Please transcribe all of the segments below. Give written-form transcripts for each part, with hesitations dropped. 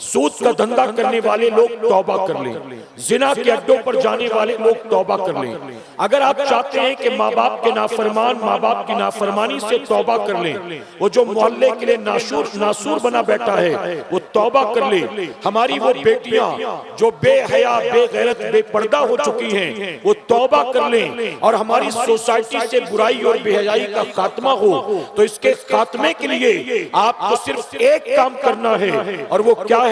سود کا دھندا کرنے والے لوگ توبہ کر لیں، زنا کے اڈوں پر جانے والے لوگ توبہ کر لیں۔ اگر آپ چاہتے ہیں کہ ماں باپ کے نافرمان ماں باپ کی نافرمانی سے توبہ کر لیں، وہ جو محلے کے لیے ناسور بنا بیٹھا ہے وہ توبہ کر لے۔ ہماری وہ بیٹیاں جو بے حیا بے غیرت بے پردہ ہو چکی ہیں وہ توبہ کر لیں، اور ہماری سوسائٹی سے برائی اور بے حیائی کا خاتمہ ہو۔ تو اس کے خاتمے کے لیے آپ کو صرف ایک کام کرنا ہے، اور وہ کیا ہے؟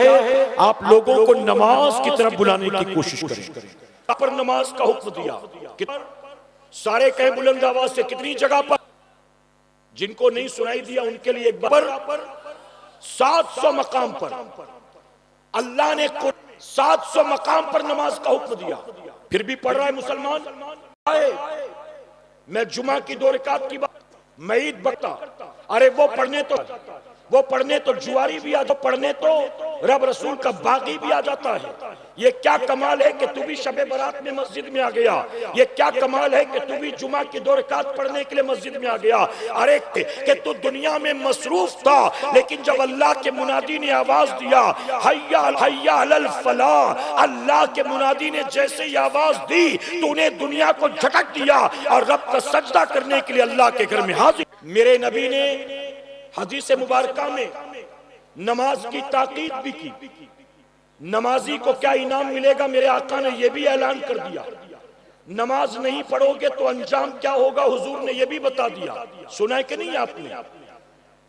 آپ لوگوں کو نماز کی طرف بلانے کی کوشش کریں۔ پر نماز کا حکم دیا، سارے کہیں بلند آواز سے، کتنی جگہ پر؟ جن کو نہیں سنائی دیا ان کے لیے ایک بار 700 مقام پر اللہ نے 700 مقام پر نماز کا حکم دیا، پھر بھی پڑھ رہا ہے مسلمان۔ میں جمعہ کی 2 رکعت کی بات میں عید بکتا، ارے وہ پڑھنے تو جواری بھی آ جاتا، پڑھنے تو رب رسول کا باغی بھی آ جاتا ہے۔ یہ کیا کمال ہے کہ تو بھی شب برات میں مسجد میں آ گیا، یہ کیا کمال ہے کہ تو بھی جمعہ کی 2 رکعت پڑھنے کے لیے مسجد میں آ گیا۔ ارے کہ تو دنیا میں مصروف تھا، لیکن جب اللہ کے منادی نے آواز دیا حیا علی الفلاح، اللہ کے منادی نے جیسے ہی آواز دی تو انہیں دنیا کو جھٹک دیا اور رب کا سجدہ کرنے کے لیے اللہ کے گھر میں حاضر۔ میرے نبی نے حدیث مبارکہ میں نماز کی تاکید بھی کی، نمازی کو کیا انعام ملے گا میرے آقا نے یہ بھی اعلان کر دیا۔ نماز نہیں پڑھو گے تو انجام کیا ہوگا حضور نے یہ بھی بتا دیا۔ سنا ہے کہ نہیں آپ نے؟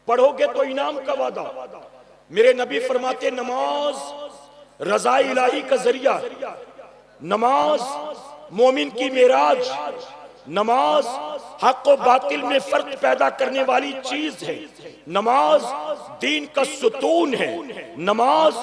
پڑھو گے تو انعام کا وعدہ۔ میرے نبی فرماتے نماز رضا الہی کا ذریعہ، نماز مومن کی معراج، نماز حق و باطل میں فرق پیدا کرنے والی چیز ہے، نماز دین کا ستون ہے، نماز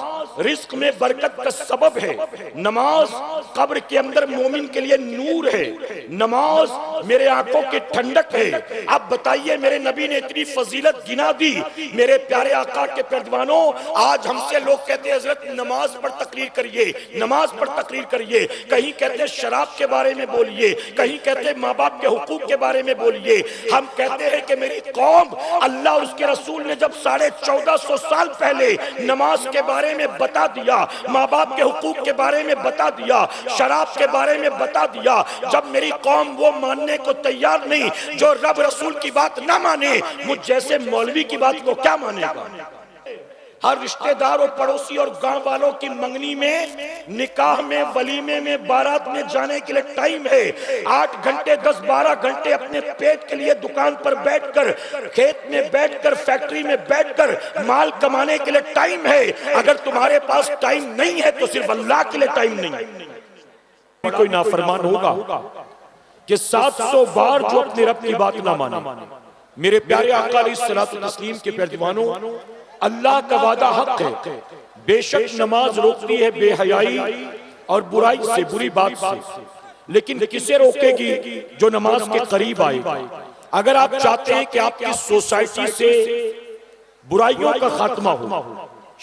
رزق میں برکت کا سبب ہے، نماز قبر کے اندر مومن کے لیے نور ہے، نماز میرے آنکھوں کی ٹھنڈک ہے۔ اب بتائیے میرے نبی نے اتنی فضیلت گنا دی، میرے پیارے آقا کے پردوانوں، آج ہم سے لوگ کہتے ہیں حضرت نماز پر تقریر کریے، نماز پر تقریر کریے، کہیں کہتے ہیں شراب کے بارے میں بولیے، کہیں کہتے ہیں ماں باپ کے حقوق کے بارے میں بولیے۔ ہم کہتے ہیں کہ میری قوم، اللہ اور اس کے رسول نے جب 1450 سال پہلے نماز کے بارے میں بتا دیا، ماں باپ کے حقوق کے بارے میں بتا دیا، شراب کے بارے میں بتا دیا، جب میری قوم وہ ماننے کو تیار نہیں جو رب رسول کی بات نہ مانے، مجھ جیسے مولوی کی بات کو کیا مانے گا؟ ہر رشتہ دار اور پڑوسی اور گاؤں والوں کی منگنی میں، نکاح میں، ولیمے میں، بارات میں جانے کے لیے ٹائم ہے۔ 8 گھنٹے 10-12 گھنٹے اپنے پیٹ کے لیے دکان پر بیٹھ کر، کھیت میں بیٹھ کر، فیکٹری میں بیٹھ کر مال کمانے کے لیے ٹائم ہے۔ اگر تمہارے پاس ٹائم نہیں ہے تو صرف اللہ کے لیے ٹائم نہیں۔ کوئی نافرمان ہوگا کہ 700 بار جو اپنے رب کی بات نہ مانے۔ میرے پیارے آقا علیہ الصلوۃ والتسلیم کے پردوانوں، اللہ کا وعدہ حق ہے، بے شک نماز روکتی ہے بے حیائی اور برائی سے، بری بات سے، لیکن کسے روکے گی؟ جو نماز کے قریب آئے گا۔ اگر آپ چاہتے ہیں کہ آپ کی سوسائٹی سے برائیوں کا خاتمہ ہو،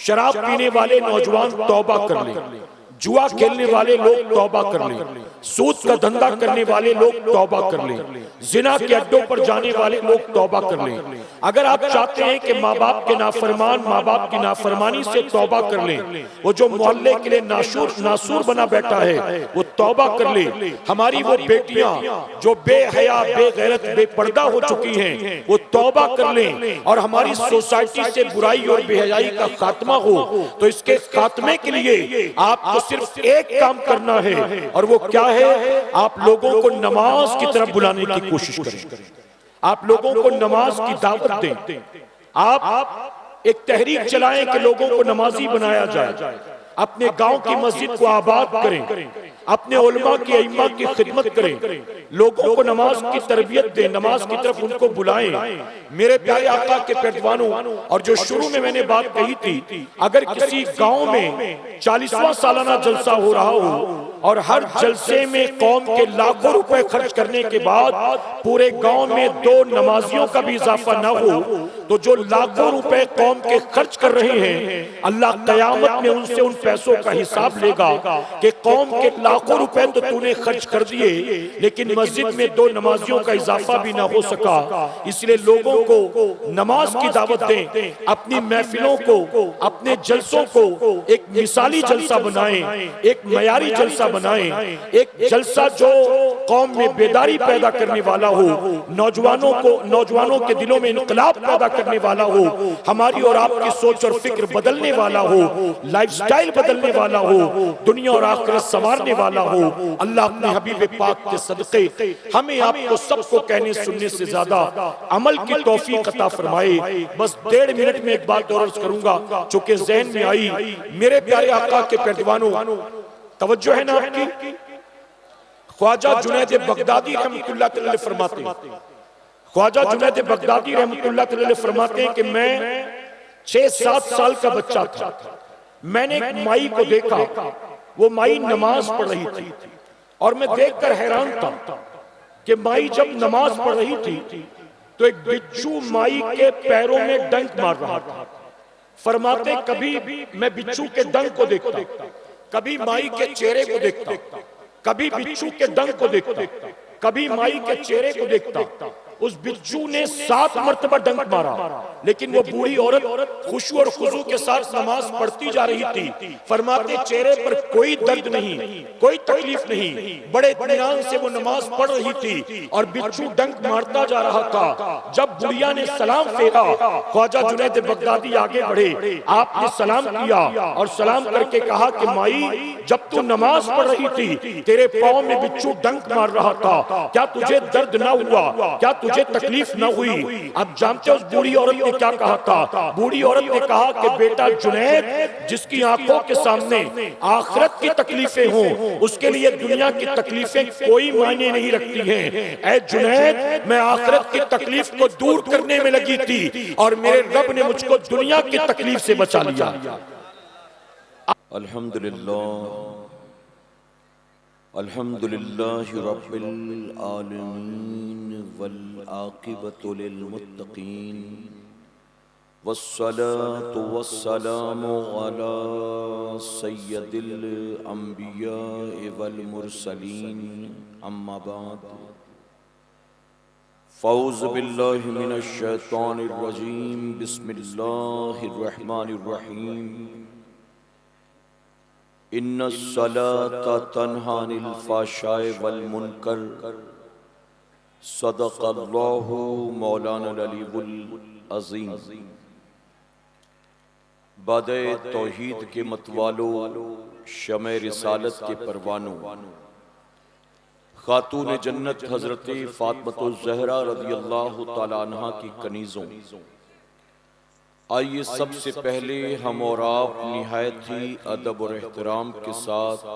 شراب پینے والے نوجوان توبہ کر لیں، جوا کھیلنے والے لوگ توبہ کر لیں، سود کا دھندا کرنے والے لوگ توبہ کر لیں، زنا کے اڈوں پر جانے والے لوگ توبہ کر لیں۔ اگر آپ چاہتے ہیں کہ ماں باپ کے نافرمان ماں باپ کی نافرمانی سے توبہ کر لیں، وہ جو محلے کے لیے ناسور بنا بیٹھا ہے وہ توبہ کر لیں۔ ہماری وہ بیٹیاں جو بے حیا بے غیرت بے پردہ ہو چکی ہیں وہ توبہ کر لیں، اور ہماری سوسائٹی سے برائی اور بے حیائی کا خاتمہ ہو۔ تو اس کے خاتمے کے لیے آپ کو صرف ایک کام کرنا ہے، اور وہ کیا ہے؟ آپ لوگوں کو نماز کی طرف بلانے کی کوشش کریں، آپ لوگوں کو نماز کی دعوت دیں، آپ ایک تحریک چلائیں کہ لوگوں کو نمازی بنایا جائے، اپنے گاؤں کی مسجد کو آباد کریں، اپنے علماء کی ائمہ کی خدمت کریں، لوگوں کو نماز کی تربیت دیں، نماز کی طرف ان کو بلائیں۔ میرے پیارے آقا کے پردوانوں، اور جو شروع میں نے بات کہی تھی، اگر کسی گاؤں میں 40واں سالانہ جلسہ ہو رہا ہو اور ہر جلسے میں قوم کے لاکھوں روپے خرچ کرنے کے بعد پورے گاؤں میں 2 نمازیوں کا بھی اضافہ نہ ہو تو جو لاکھوں روپے قوم کے خرچ کر رہے ہیں اللہ قیامت میں ان سے ان پیسوں کا حساب لے گا کہ قوم کے لاکھوں روپے تو تو نے خرچ کر دیے لیکن مسجد میں 2 نمازیوں کا اضافہ بھی نہ ہو سکا۔ اس لیے لوگوں کو نماز کی دعوت دیں، اپنی محفلوں کو، اپنے جلسوں کو ایک مثالی جلسہ بنائیں، ایک معیاری جلسہ بنائیں، ایک جلسہ جو قوم میں بیداری پیدا کرنے والا ہو، نوجوانوں کے دلوں میں انقلاب پیدا کرنے والا ہو، ہماری اور آپ کی سوچ اور فکر بدلنے والا ہو، لائف سٹائل بدلنے والا ہو، دنیا اور آخرت سنوارنے والا ہو۔ اللہ اپنے حبیب پاک کے صدقے ہمیں آپ کو سب کو کہنے سننے سے زیادہ عمل کی توفیق عطا فرمائے۔ بس 1.5 منٹ میں ایک بات اور عرض کروں گا چونکہ ذہن میں آئی، میرے پیارے آقا کے پیروانوں توجہ ہے نا آپ کی؟ خواجہ جنید بغدادی رحمت اللہ تعالی فرماتے ہیں، خواجہ جنید بغدادی رحمت اللہ تعالی فرماتے ہیں کہ میں 6-7 سال کا بچہ تھا، میں نے ایک مائی کو دیکھا، وہ مائی نماز پڑھ رہی تھی اور میں دیکھ کر حیران تھا کہ مائی جب نماز پڑھ رہی تھی تو ایک بچو مائی کے پیروں میں ڈنک مار رہا تھا۔ فرماتے کبھی میں بچو کے ڈنک کو دیکھتا، کبھی مائی کے چہرے کو دیکھتا، کبھی بچو کے ڈنک کو دیکھتا، کبھی مائی کے چہرے کو دیکھتا۔ اس بچو نے 7 مرتبہ ڈنک مارا لیکن وہ بوڑھی عورت خشوع اور خضوع کے ساتھ نماز پڑھتی جا رہی تھی۔ فرماتے چہرے پر کوئی درد نہیں، کوئی تکلیف نہیں، بڑے اطمینان سے وہ نماز پڑھ رہی تھی اور بچو ڈنک مارتا جا رہا تھا۔ جب بڑھیا نے سلام پھیرا، خواجہ جنید بغدادی آگے بڑھے، آپ نے سلام کیا اور سلام کر کے کہا کہ مائی جب تو نماز پڑھ رہی تھی تیرے پاؤں میں بچو ڈنک مار رہا تھا، کیا تجھے درد نہ ہوا، کیا تجھے تکلیف نہ ہوئی؟ اب جانتے ہو اس بوڑھی عورت نے کیا کہا تھا؟ بوڑھی عورت نے کہا کہ بیٹا جنید جس کی آنکھوں کے سامنے آخرت کی تکلیفیں ہوں اس کے لیے دنیا کی تکلیفیں کوئی معنی نہیں رکھتی ہیں۔ اے جنید میں آخرت کی تکلیف کو دور کرنے میں لگی تھی اور میرے رب نے مجھ کو دنیا کی تکلیف سے بچا لیا۔ الحمدللہ الحمدللہ رب العالمین والعاقبۃ للمتقین والصلاة والسلام علی سید الانبیاء والمرسلین اما بعد فاعوذ باللہ من الشیطان الرجیم بسم اللہ الرحمن الرحیم ان الصلاة تنہی عن الفحشاء والمنکر صدق اللہ مولانا العلی العظیم۔ بادِ توحید کے متوالو، شمع رسالت کے پروانوں، خاتون جنت حضرت فاطمہ الزہرا رضی اللہ تعالیٰ عنہ کی کنیزوں، آئیے سب سے پہلے ہم اور آپ نہایت ہی ادب اور احترام کے ساتھ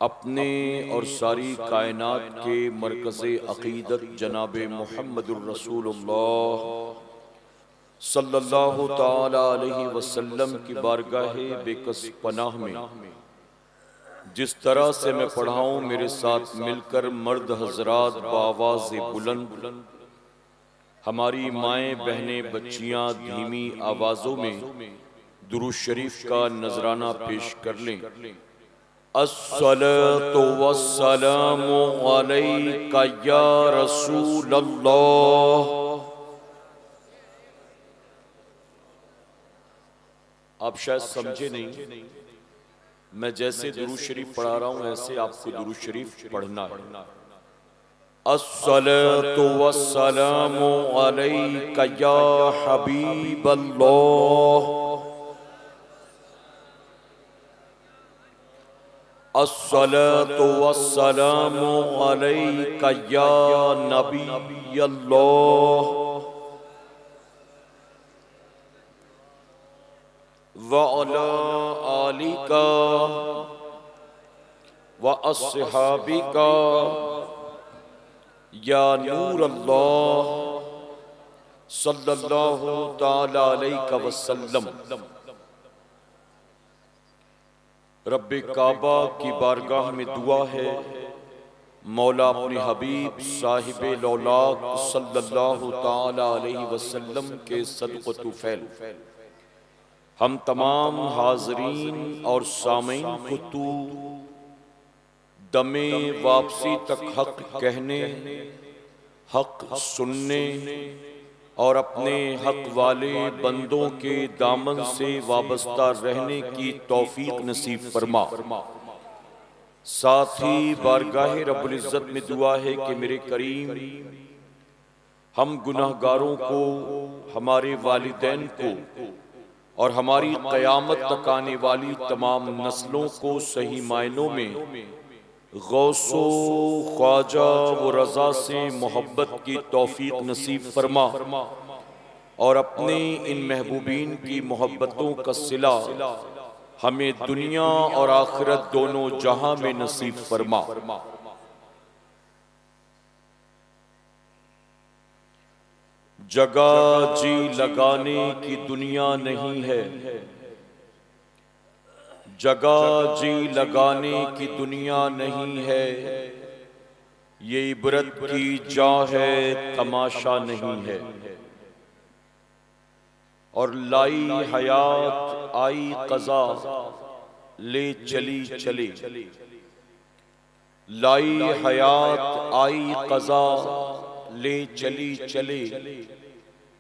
اپنے اور ساری کائنات کے مرکز عقیدت جناب محمد الرسول اللہ صلی اللہ تعالی علیہ وسلم کی بارگاہ بے کس پناہ میں جس طرح سے میں پڑھاؤں میرے ساتھ مل کر مرد حضرات بآواز بلند ہماری مائیں بہنیں بچیاں دھیمی آوازوں میں درود شریف کا نذرانہ پیش کر لیں۔ الصلاۃ والسلام علیک یا رسول اللہ۔ آپ شاید سمجھے نہیں، میں جیسے درود شریف پڑھا رہا ہوں ایسے آپ کو درود شریف پڑھنا ہے۔ الصلاۃ والسلام علیک یا حبیب اللہ۔ الصلاۃ والسلام علیک یا نبی اللہ وعلی آلک واصحابک یا نور اللہ صلی اللہ تعالی علیہ وسلم۔ رب کعبہ کی بارگاہ میں دعا ہے، مولا اپنے حبیب صاحب لولاک صلی اللہ تعالی علیہ وسلم کے صدقہ طفیل ہم تمام حاضرین اور سامعین کو تو دم واپسی تک حق کہنے، حق سننے اور اپنے حق والے بندوں کے دامن سے وابستہ رہنے کی توفیق نصیب فرما۔ ساتھ ہی بارگاہ رب العزت میں دعا ہے کہ میرے کریم ہم گناہگاروں کو، ہمارے والدین کو اور ہماری قیامت تک آنے والی تمام نسلوں کو صحیح معنوں میں غوث و خواجہ و رضا سے محبت کی توفیق نصیب فرما، اور اپنے ان محبوبین کی محبتوں کا صلہ ہمیں دنیا اور آخرت دونوں جہاں میں نصیب فرما۔ جگہ جی لگانے کی دنیا نہیں ہے، جگہ جی لگانے کی دنیا نہیں ہے، یہ عبرت کی جا ہے تماشا نہیں ہے۔ اور لائی حیات آئی قضا لے چلی چلے، لائی حیات آئی قضا لے چلی چلے،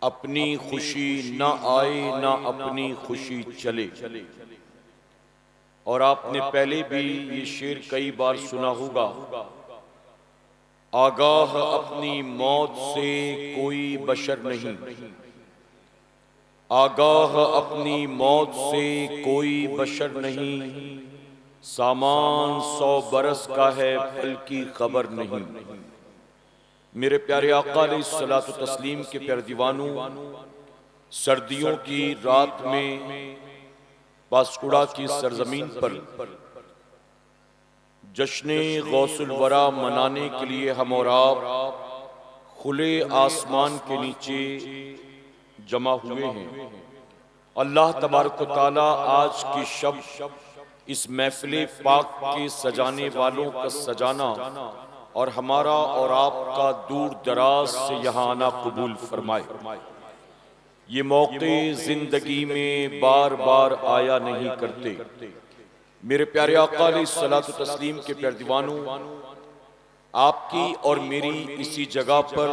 اپنی خوشی نہ آئے نہ اپنی خوشی چلے۔ اور آپ نے پہلے بھی یہ شعر کئی بار سنا ہوگا، آگاہ اپنی موت سے کوئی بشر نہیں، آگاہ اپنی موت سے کوئی بشر نہیں، سامان 100 برس کا ہے پل کی خبر نہیں۔ میرے پیارے آقا علیہ الصلوۃ والتسلیم کے پیارے دیوانوں، سردیوں کی رات میں پاسکوڑا کی سرزمین پر جشن غوث الورا منانے کے لیے ہم اور آپ کھلے آسمان کے نیچے جمع ہوئے ہیں۔ اللہ تبارک و تعالیٰ آج کی شب اس محفل پاک کے سجانے والوں کا سجانا اور ہمارا اور آپ کا دور دراز سے یہاں آنا قبول فرمائے۔ یہ موقع زندگی میں بار بار آیا نہیں کرتے۔ میرے پیارے آقا علیہ الصلوۃ والتسلیم کے پیارے دیوانوں، آپ کی اور میری اسی جگہ پر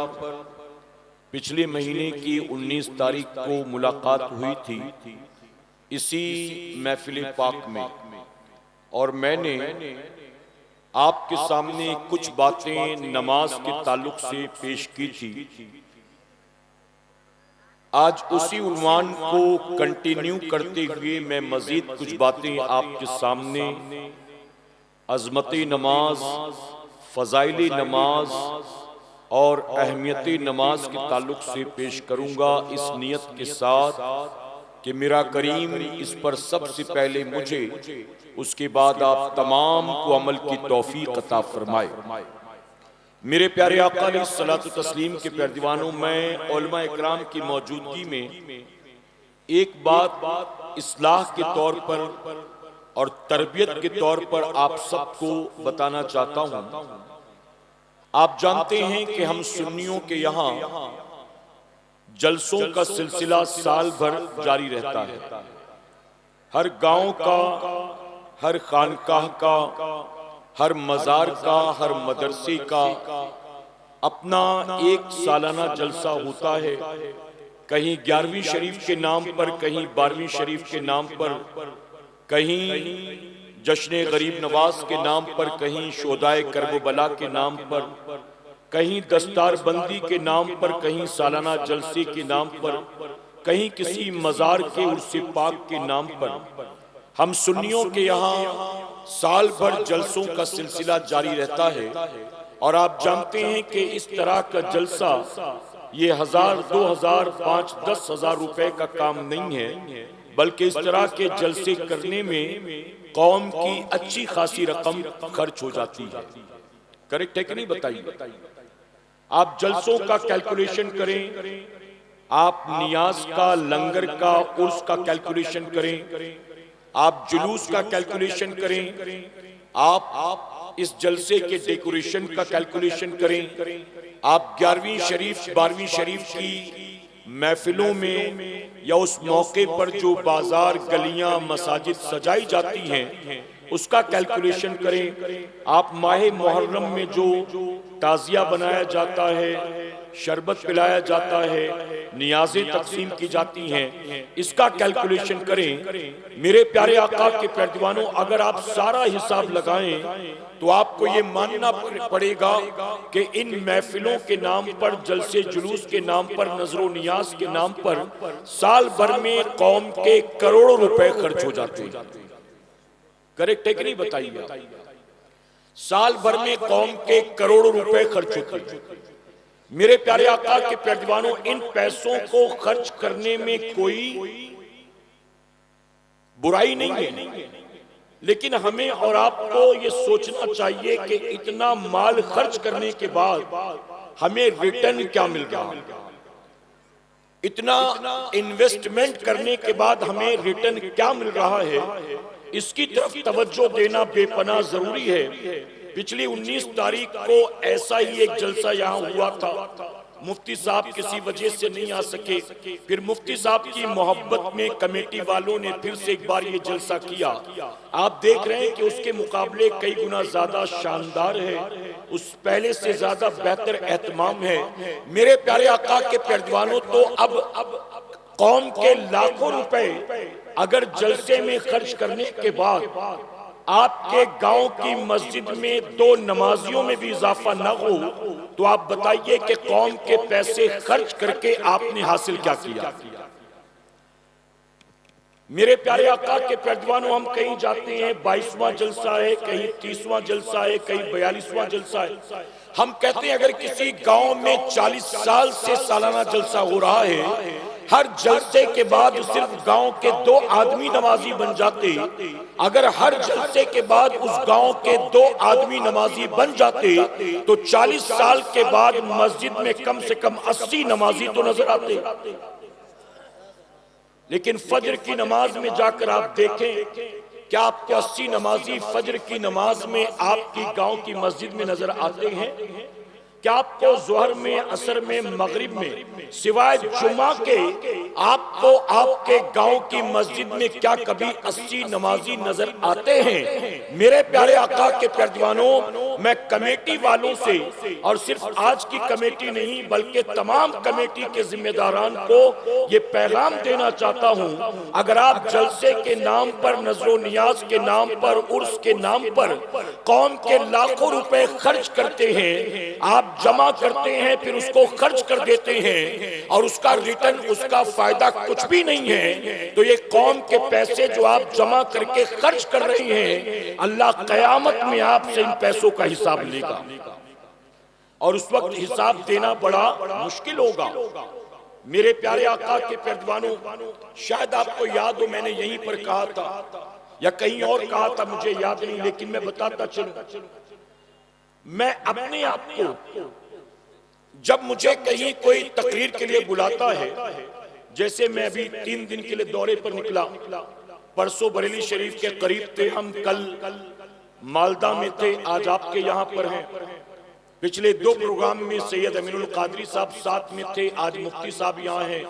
پچھلے مہینے کی 19 تاریخ کو ملاقات ہوئی تھی، اسی محفل پاک میں، اور میں نے آپ کے سامنے کچھ باتیں نماز کے تعلق سے پیش کی تھی۔ آج اسی عنوان کو کنٹینیو کرتے ہوئے میں مزید کچھ باتیں آپ کے سامنے عظمت نماز، فضائل نماز اور اہمیت نماز کے تعلق سے پیش کروں گا، اس نیت کے ساتھ کہ میرا کریم اس پر سب سے پہلے مجھے، اس کے بعد آپ تمام کو عمل کی توفیق عطا فرمائے۔ میرے پیارے آقا علیہ الصلوۃ والتسلیم کے پیارے دیوانوں، میں علماء اکرام کی موجودگی میں ایک بات اصلاح کے طور پر اور تربیت کے طور پر آپ سب کو بتانا چاہتا ہوں۔ آپ جانتے ہیں کہ ہم سنیوں کے یہاں جلسوں کا سلسلہ سال بھر جاری رہتا ہے۔ ہر گاؤں کا، ہر خانقاہ کا، ہر مزار کا، ہر مدرسے کا اپنا ایک سالانہ جلسہ ہوتا ہے، کہیں 11ویں شریف کے نام پر، کہیں 12ویں شریف کے نام پر، کہیں جشن غریب نواز کے نام پر، کہیں شہدائے کرب و بلا کے نام پر، کہیں دستار بندی کے نام پر، کہیں سالانہ جلسے کے نام پر، کہیں کسی مزار کے عرس پاک کے نام پر۔ ہم سنیوں کے یہاں سال بھر جلسوں کا سلسلہ جاری رہتا ہے، اور آپ جانتے ہیں کہ اس طرح کا جلسہ یہ 1000، 2000، 5، 10,000 روپے کا کام نہیں ہے، بلکہ اس طرح کے جلسے کرنے میں قوم کی اچھی خاصی رقم خرچ ہو جاتی ہے۔ کریکٹ ہے کہ نہیں بتائیے؟ آپ جلسوں کا کیلکولیشن کریں، آپ نیاز کا، لنگر کا، عرس کا کیلکولیشن کریں، آپ جلوس کا کیلکولیشن کریں، آپ اس جلسے کے ڈیکوریشن کا کیلکولیشن کریں، آپ 11ویں شریف 12ویں شریف کی محفلوں میں یا اس موقع پر جو بازار گلیاں مساجد سجائی جاتی ہیں اس کا کیلکولیشن کریں، آپ ماہ محرم میں جو تعزیہ بنایا جاتا ہے، شربت پلایا جاتا ہے، نیازیں تقسیم کی جاتی ہیں، اس کا کیلکولیشن کریں۔ میرے پیارے آقا کے پیروانوں، اگر آپ سارا حساب لگائیں تو آپ کو یہ ماننا پڑے گا کہ ان محفلوں کے نام پر، جلسے جلوس کے نام پر، نظر و نیاز کے نام پر سال بھر میں قوم کے کروڑوں روپے خرچ ہو جاتے ہیں۔ کریکٹ ہے کہ نہیں بتائیے؟ سال بھر میں قوم کے کروڑوں روپے خرچ ہوتے ہیں۔ میرے پیارے آقا کے پیروانوں، ان پیسوں کو خرچ کرنے میں کوئی برائی نہیں ہے، لیکن ہمیں اور آپ کو یہ سوچنا چاہیے کہ اتنا مال خرچ کرنے کے بعد ہمیں ریٹرن کیا مل رہا ہے، اتنا انویسٹمنٹ کرنے کے بعد ہمیں ریٹرن کیا مل رہا ہے، اس کی طرف توجہ دینا بے پناہ ضروری ہے۔ پچھلی 19 تاریخ کو ایسا ہی ایک جلسہ یہاں ہوا تھا، مفتی صاحب کسی وجہ سے نہیں آ سکے، پھر مفتی صاحب کی محبت میں کمیٹی والوں نے پھر سے ایک بار یہ جلسہ کیا۔ آپ دیکھ رہے ہیں کہ اس کے مقابلے کئی گنا زیادہ شاندار ہے، اس پہلے سے زیادہ بہتر اہتمام ہے۔ میرے پیارے آقا کے پیروانوں، تو اب قوم کے لاکھوں روپے اگر جلسے میں خرچ کرنے کے بعد آپ کے گاؤں کی مسجد میں 2 نمازیوں میں بھی اضافہ نہ ہو تو آپ بتائیے کہ قوم کے پیسے خرچ کر کے آپ نے حاصل کیا کیا؟ میرے پیارے آقا کے پیروانوں، ہم کہیں جاتے ہیں 22واں جلسہ ہے، کہیں 30واں جلسہ ہے، کہیں 42واں جلسہ ہے، ہم کہتے ہیں اگر کسی گاؤں میں 40 سال سے سالانہ جلسہ ہو رہا ہے، ہر جلسے کے بعد صرف گاؤں کے 2 آدمی نمازی بن جاتے، اگر ہر جلسے کے بعد اس گاؤں کے 2 آدمی نمازی بن جاتے تو 40 سال کے بعد مسجد میں کم سے کم 80 نمازی تو نظر آتے۔ لیکن فجر کی نماز میں جا کر آپ دیکھیں، کیا آپ کو 80 نمازی فجر کی نماز میں آپ کی گاؤں کی مسجد میں نظر آتے ہیں؟ کیا آپ کو ظہر میں، عصر میں، مغرب میں سوائے جمعہ کے آپ کو آپ کے گاؤں کی مسجد میں کیا کبھی 80 نمازی نظر آتے ہیں؟ میرے پیارے آقا کے پیروانوں، میں کمیٹی والوں سے، اور صرف آج کی کمیٹی نہیں بلکہ تمام کمیٹی کے ذمہ داران کو یہ پیغام دینا چاہتا ہوں، اگر آپ جلسے کے نام پر، نظر و نیاز کے نام پر، عرس کے نام پر قوم کے لاکھوں روپے خرچ کرتے ہیں، آپ جمع کرتے ہیں پھر اس کو خرچ کر دیتے ہیں اور اس کا ریٹرن، اس کا فائدہ کچھ بھی نہیں ہے، تو یہ قوم کے پیسے جو آپ جمع کر کے خرچ کر رہے ہیں، اللہ قیامت میں آپ سے ان پیسوں کا حساب لے گا، اور اس وقت حساب دینا بڑا مشکل ہوگا۔ میرے پیارے آقا کے پیروانوں، شاید آپ کو یاد ہو میں نے یہیں پر کہا تھا یا کہیں اور کہا تھا، مجھے یاد نہیں، لیکن میں بتاتا چلوں، میں اپنے آپ کو جب مجھے کہیں کوئی تقریر کے لیے بلاتا ہے، جیسے میں ابھی 3 دن کے لیے دورے پر نکلا، پرسوں بریلی شریف کے قریب تھے ہم، کل مالدہ میں تھے، آج آپ کے یہاں پر ہیں، پچھلے 2 پروگرام میں سید امین القادری صاحب ساتھ میں تھے، آج مفتی صاحب یہاں ہیں۔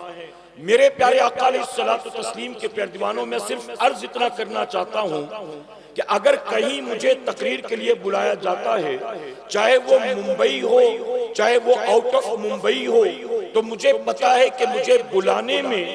میرے پیارے آقا علیہ الصلوۃ والتسلیم کے پیروانوں، میں صرف عرض اتنا کرنا چاہتا ہوں کہ اگر کہیں مجھے تقریر کے لیے بلایا جاتا ہے، چاہے وہ ممبئی ہو، چاہے وہ آؤٹ آف ممبئی ہو، تو مجھے پتا ہے کہ مجھے بلانے میں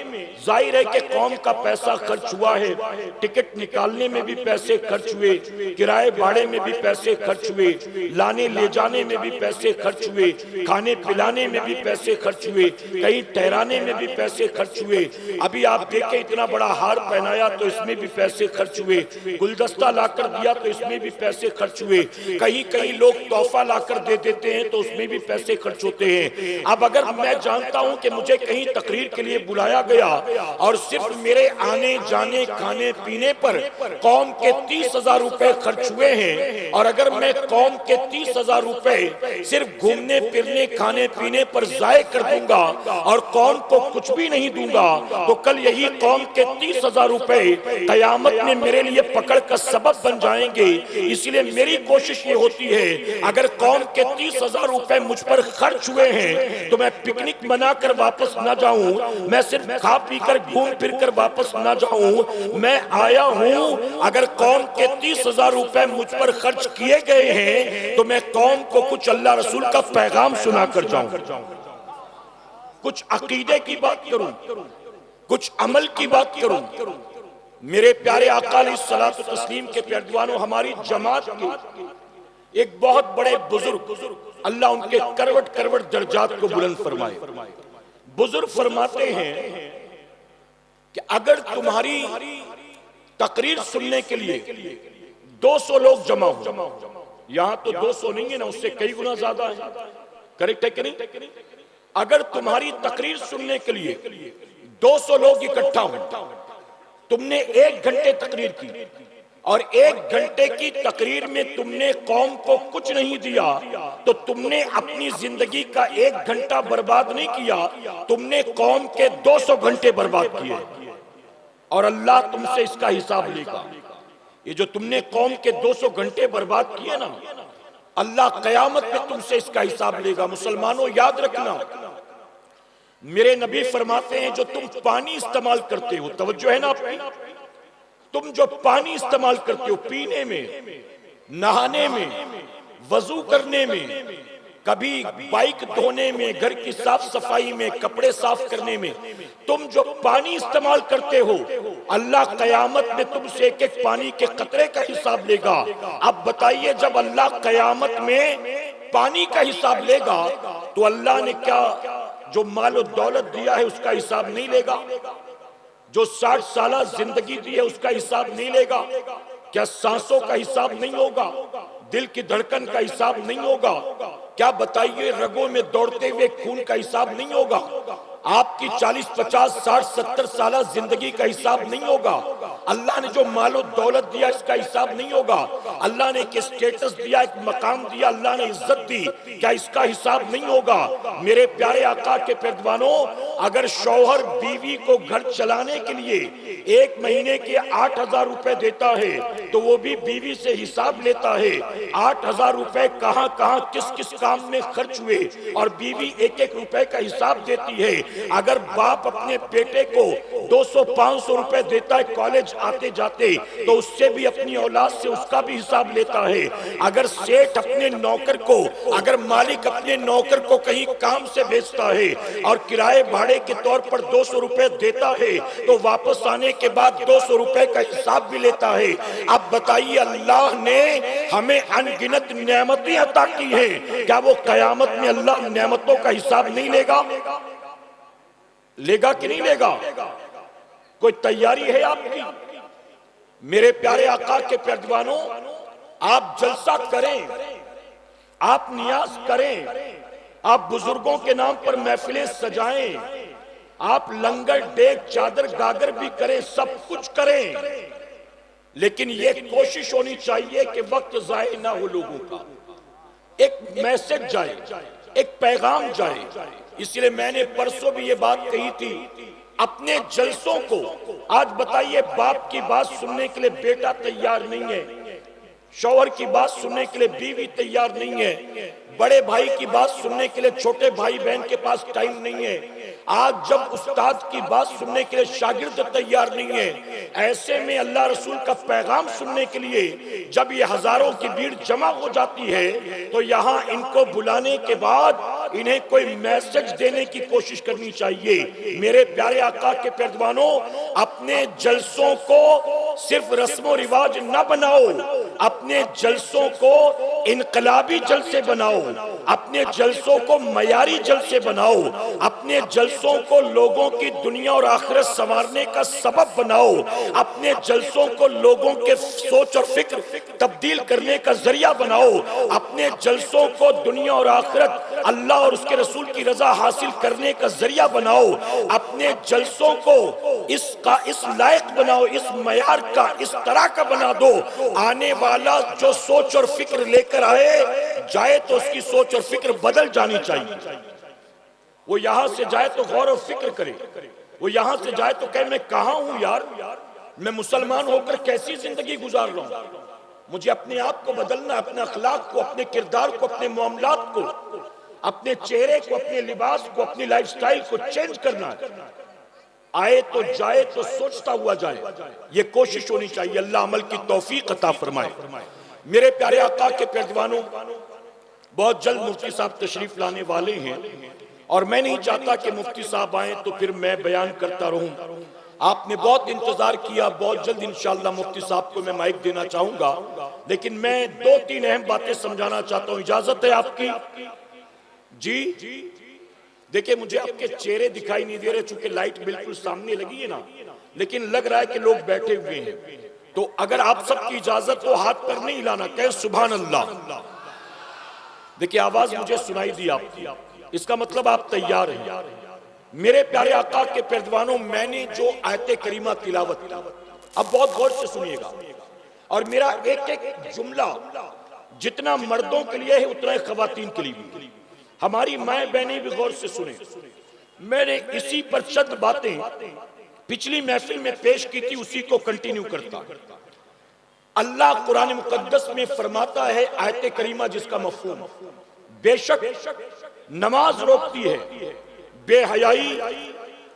ظاہر ہے کہ قوم کا پیسہ خرچ ہوا ہے، ٹکٹ نکالنے میں بھی پیسے خرچ ہوئے، کرائے بھاڑے میں بھی پیسے خرچ ہوئے، لانے لے جانے میں بھی پیسے خرچ ہوئے، کھانے پلانے میں بھی پیسے خرچ ہوئے، کہیں ٹھہرانے میں بھی پیسے خرچ ہوئے، ابھی آپ دیکھیں اتنا بڑا ہار پہنایا تو اس میں بھی پیسے خرچ ہوئے، گلدستہ لا کر دیا تو اس میں بھی پیسے خرچ ہوئے، کہیں لوگ تحفہ لا کر دے دیتے ہیں تو اس میں بھی پیسے خرچ ہوتے ہیں۔ اب اگر میں جانتا ہوں کہ مجھے کہیں تقریر کے لیے بلایا گیا اور صرف میرے آنے جانے کھانے پینے پر قوم کے 30,000 روپے خرچ ہوئے ہیں، اور اگر میں قوم کے 30,000 روپے صرف گھومنے پھرنے کھانے پینے پر ضائع کر دوں گا اور قوم کو کچھ بھی نہیں دوں گا، تو کل یہی قوم کے 30,000 روپے قیامت میں میرے لیے پکڑ کا سبب بن جائیں گے۔ اس لیے میری کوشش یہ ہوتی ہے اگر قوم کے 30,000 روپے مجھ پر خرچ ہوئے ہیں تو میں پکنک منا کر واپس نہ جاؤں، میں صرف کھا پی کر گھوم پھر کر واپس نہ جاؤں، میں آیا ہوں اگر قوم کے 30,000 روپے مجھ پر خرچ کیے گئے ہیں تو میں قوم کو کچھ اللہ رسول کا پیغام سنا کر جاؤں، کچھ عقیدے کی بات کروں، کچھ عمل کی بات کروں۔ میرے پیارے آقا علیہ الصلوۃ والتسلیم کے پیروانوں، ہماری جماعت کے ایک بہت بڑے بزرگ، اللہ ان کے کروٹ کروٹ درجات کو بلند فرمائے، بزرگ فرماتے ہیں کہ اگر تمہاری تقریر سننے کے لیے 200 لوگ جمع ہو، یہاں تو 200 نہیں ہے نا، اس سے کئی گنا زیادہ ہے، کریکٹ ہے کہ نہیں؟ اگر تمہاری تقریر سننے کے لیے 200 لوگ اکٹھا ہو، تم نے 1 گھنٹے تقریر کی اور 1 گھنٹے کی تقریر میں تم نے قوم کو کچھ نہیں دیا تو تم نے اپنی زندگی کا 1 گھنٹہ برباد نہیں کیا، تم نے قوم کے 200 گھنٹے برباد کیے، اور اللہ تم سے اس کا حساب لے گا۔ یہ جو تم نے قوم کے 200 گھنٹے برباد کیے نا، اللہ قیامت میں تم سے اس کا حساب لے گا۔ مسلمانوں یاد رکھنا، میرے نبی فرماتے ہیں جو تم پانی استعمال کرتے ہو، توجہ ہے نا آپ کی، تم جو پانی استعمال کرتے ہو پینے میں، نہانے میں، وضو کرنے میں، کبھی بائک دھونے میں، گھر کی صاف صفائی میں، کپڑے صاف کرنے میں، تم جو پانی استعمال کرتے ہو، اللہ قیامت میں تم سے ایک ایک پانی کے قطرے کا حساب لے گا۔ اب بتائیے جب اللہ قیامت میں پانی کا حساب لے گا تو اللہ نے کیا جو مال و دولت دیا ہے اس کا حساب نہیں لے گا؟ جو 60 سالہ زندگی دی ہے اس کا حساب نہیں لے گا؟ کیا سانسوں کا حساب نہیں ہوگا؟ دل کی دھڑکن کا حساب نہیں ہوگا؟ کیا بتائیے رگوں میں دوڑتے ہوئے خون کا حساب نہیں ہوگا؟ آپ کی 40 50 60 70 سالہ زندگی کا حساب نہیں ہوگا؟ اللہ نے جو مال و دولت دیا اس کا حساب نہیں ہوگا؟ اللہ نے ایک اسٹیٹس دیا، ایک مقام دیا، اللہ نے عزت دی، کیا اس کا حساب نہیں ہوگا؟ میرے پیارے آقا کے پیروانوں، اگر شوہر بیوی کو گھر چلانے کے لیے 1 مہینے کے 8,000 روپے دیتا ہے تو وہ بھی بیوی سے حساب لیتا ہے 8,000 روپے کہاں کہاں کس کس کام میں خرچ ہوئے، اور بیوی 1 روپے کا حساب دیتی ہے۔ اگر باپ اپنے بیٹے کو 200 500 روپے دیتا ہے کالج آتے جاتے تو اس سے بھی اپنی اولاد سے اس کا بھی حساب لیتا ہے۔ اگر سیٹ اپنے نوکر کو، اگر مالک اپنے نوکر کو کہیں کام سے بھیجتا ہے اور کرائے بھاڑے کے طور پر 200 روپے دیتا ہے تو واپس آنے کے بعد 200 روپے کا حساب بھی لیتا ہے۔ اب بتائیے اللہ نے ہمیں ان گنت نعمتیں عطا کی ہیں، کیا وہ قیامت میں اللہ نعمتوں کا حساب نہیں لے گا؟ لے گا کہ نہیں لے گا؟ کوئی تیاری ہے آپ کی؟ میرے پیارے آقا کے پیروانوں، آپ جلسہ کریں، آپ نیاز کریں، آپ بزرگوں کے نام پر محفلیں سجائیں، آپ لنگر ڈیک چادر گاگر بھی کریں، سب کچھ کریں، لیکن یہ کوشش ہونی چاہیے کہ وقت ضائع نہ ہو لوگوں کا، ایک میسج جائے، ایک پیغام جائے۔ اس لیے میں نے پرسوں بھی یہ بات کہی تھی، اپنے جلسوں کو، آج بتائیے باپ کی بات سننے کے لیے بیٹا تیار نہیں ہے، شوہر کی بات سننے کے لیے بیوی تیار نہیں ہے، بڑے بھائی کی بات سننے کے لیے چھوٹے بھائی بہن کے پاس ٹائم نہیں ہے، آج جب استاد کی بات سننے کے لیے شاگرد تیار نہیں ہے، ایسے میں اللہ رسول کا پیغام سننے کے لیے جب یہ ہزاروں کی بھیڑ جمع ہو جاتی ہے تو یہاں ان کو بلانے کے بعد انہیں کوئی میسج دینے کی کوشش کرنی چاہیے۔ میرے پیارے آقا کے پیروانوں، اپنے جلسوں کو صرف رسم و رواج نہ بناؤ، اپنے جلسوں کو انقلابی جلسے بناؤ، اپنے جلسوں کو معیاری جلسے بناؤ، اپنے جلسوں کو لوگوں کی دنیا اور آخرت سنوارنے کا سبب بناؤ، اپنے جلسوں کو لوگوں کے سوچ اور فکر تبدیل کرنے کا ذریعہ بناؤ، اپنے جلسوں کو دنیا اور آخرت اللہ اور اس کے رسول کی رضا حاصل کرنے کا ذریعہ بناؤ، اپنے جلسوں کو اس لائق بناؤ، اس معیار کا، اس طرح کا بنا دو، آنے والا جو سوچ اور فکر لے کر جائے تو اس کی سوچ اور فکر بدل جانی چاہیے۔ وہ یہاں سے جائے تو غور و فکر کرے، وہ یہاں سے جائے تو کہے میں کہاں ہوں یار، میں مسلمان ہو کر کیسی زندگی گزار رہا ہوں، مجھے اپنے آپ کو بدلنا، اپنے اخلاق کو، اپنے کردار کو، اپنے معاملات کو، اپنے چہرے کو، اپنے لباس کو، اپنی لائف سٹائل کو چینج کرنا ہے۔ آئے تو جائے تو سوچتا ہوا جائے، یہ کوشش ہونی چاہیے۔ اللہ عمل کی توفیق عطا فرمائے۔ میرے پیارے آقا کے پیروانوں، بہت جلد مفتی صاحب تشریف لانے والے ہیں، اور میں نہیں چاہتا کہ مفتی صاحب آئیں تو پھر میں بیان کرتا رہوں۔ آپ نے بہت انتظار کیا، بہت جلد انشاءاللہ مفتی صاحب کو میں مائک دینا چاہوں گا، لیکن میں 2-3 اہم باتیں سمجھانا چاہتا ہوں، اجازت ہے آپ کی؟ جی دیکھیں، مجھے آپ کے چہرے دکھائی نہیں دے رہے چونکہ لائٹ بالکل سامنے لگی ہے نا، لیکن لگ رہا ہے کہ لوگ بیٹھے ہوئے ہیں، تو اگر آپ سب کی اجازت ہو ہاتھ پر نہیں لانا، کہیں سبحان اللہ۔ دیکھیں آواز مجھے سنائی دی آپ کی، اس کا مطلب آپ تیار ہیں۔ میرے پیارے آقا کے پیروانوں، میں نے جو آیت کریمہ تلاوت کی، اب بہت غور سے سنیے گا، اور میرا ایک ایک جملہ جتنا مردوں کے لیے ہے اتنا ہی خواتین کے لیے بھی، ہماری مائیں بہنیں بھی غور سے سنیں۔ میں نے اسی پر چند باتیں پچھلی محفل میں پیش کی تھی، اسی کو کنٹینیو کرتا۔ اللہ قرآن مقدس میں فرماتا ہے، آیت کریمہ جس کا مفہوم، بے شک نماز روکتی ہے بے حیائی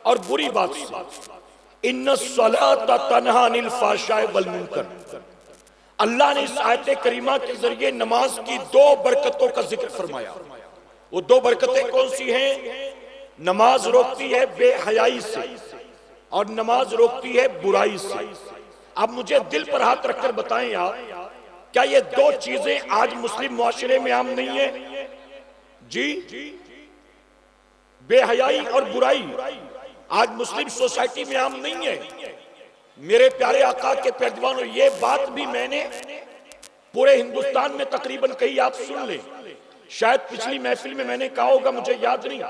اور بری بات سے، ان الصلاۃ تنہی عن الفحشاء والمنکر۔ اللہ نے اس آیت کریمہ کے ذریعے نماز کی 2 برکتوں کا ذکر فرمایا۔ وہ 2 برکتیں کون سی ہیں؟ نماز روکتی ہے بے حیائی سے اور نماز روکتی ہے برائی سے۔ اب مجھے دل پر ہاتھ رکھ کر بتائیں آپ، کیا یہ 2 چیزیں آج مسلم معاشرے میں عام نہیں ہیں؟ جی، بے حیائی اور برائی آج مسلم سوسائٹی میں عام نہیں ہے۔ میرے پیارے آقا کے پیروانوں، یہ بات بھی میں نے پورے ہندوستان میں تقریباً کہی، آپ سن لیں، شاید پچھلی محفل میں نے کہا ہوگا، مجھے یاد نہیں۔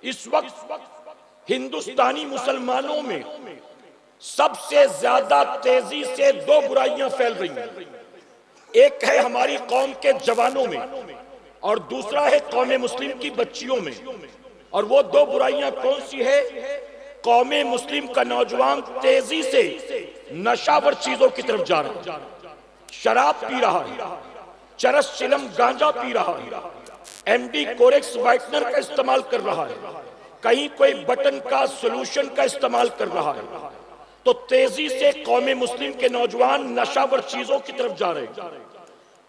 اس وقت ہندوستانی مسلمانوں میں سب سے زیادہ تیزی سے 2 برائیاں پھیل رہی ہیں، ایک ہے ہماری قوم کے جوانوں میں اور دوسرا ہے قوم مسلم کی بچیوں میں۔ اور وہ 2 برائیاں کون سی ہے؟ قوم مسلم کا نوجوان تیزی سے نشاور چیزوں کی طرف جا رہا ہے، شراب پی رہا ہے، چرس چلم گانجا پی رہا ہے، ایم ڈی کورکس وائٹنر کا استعمال کر رہا ہے، کہیں کوئی بٹن کا سلوشن کا استعمال کر رہا ہے۔ تو تیزی سے قوم مسلم کے نوجوان نشاور چیزوں کی طرف جا رہے ہیں،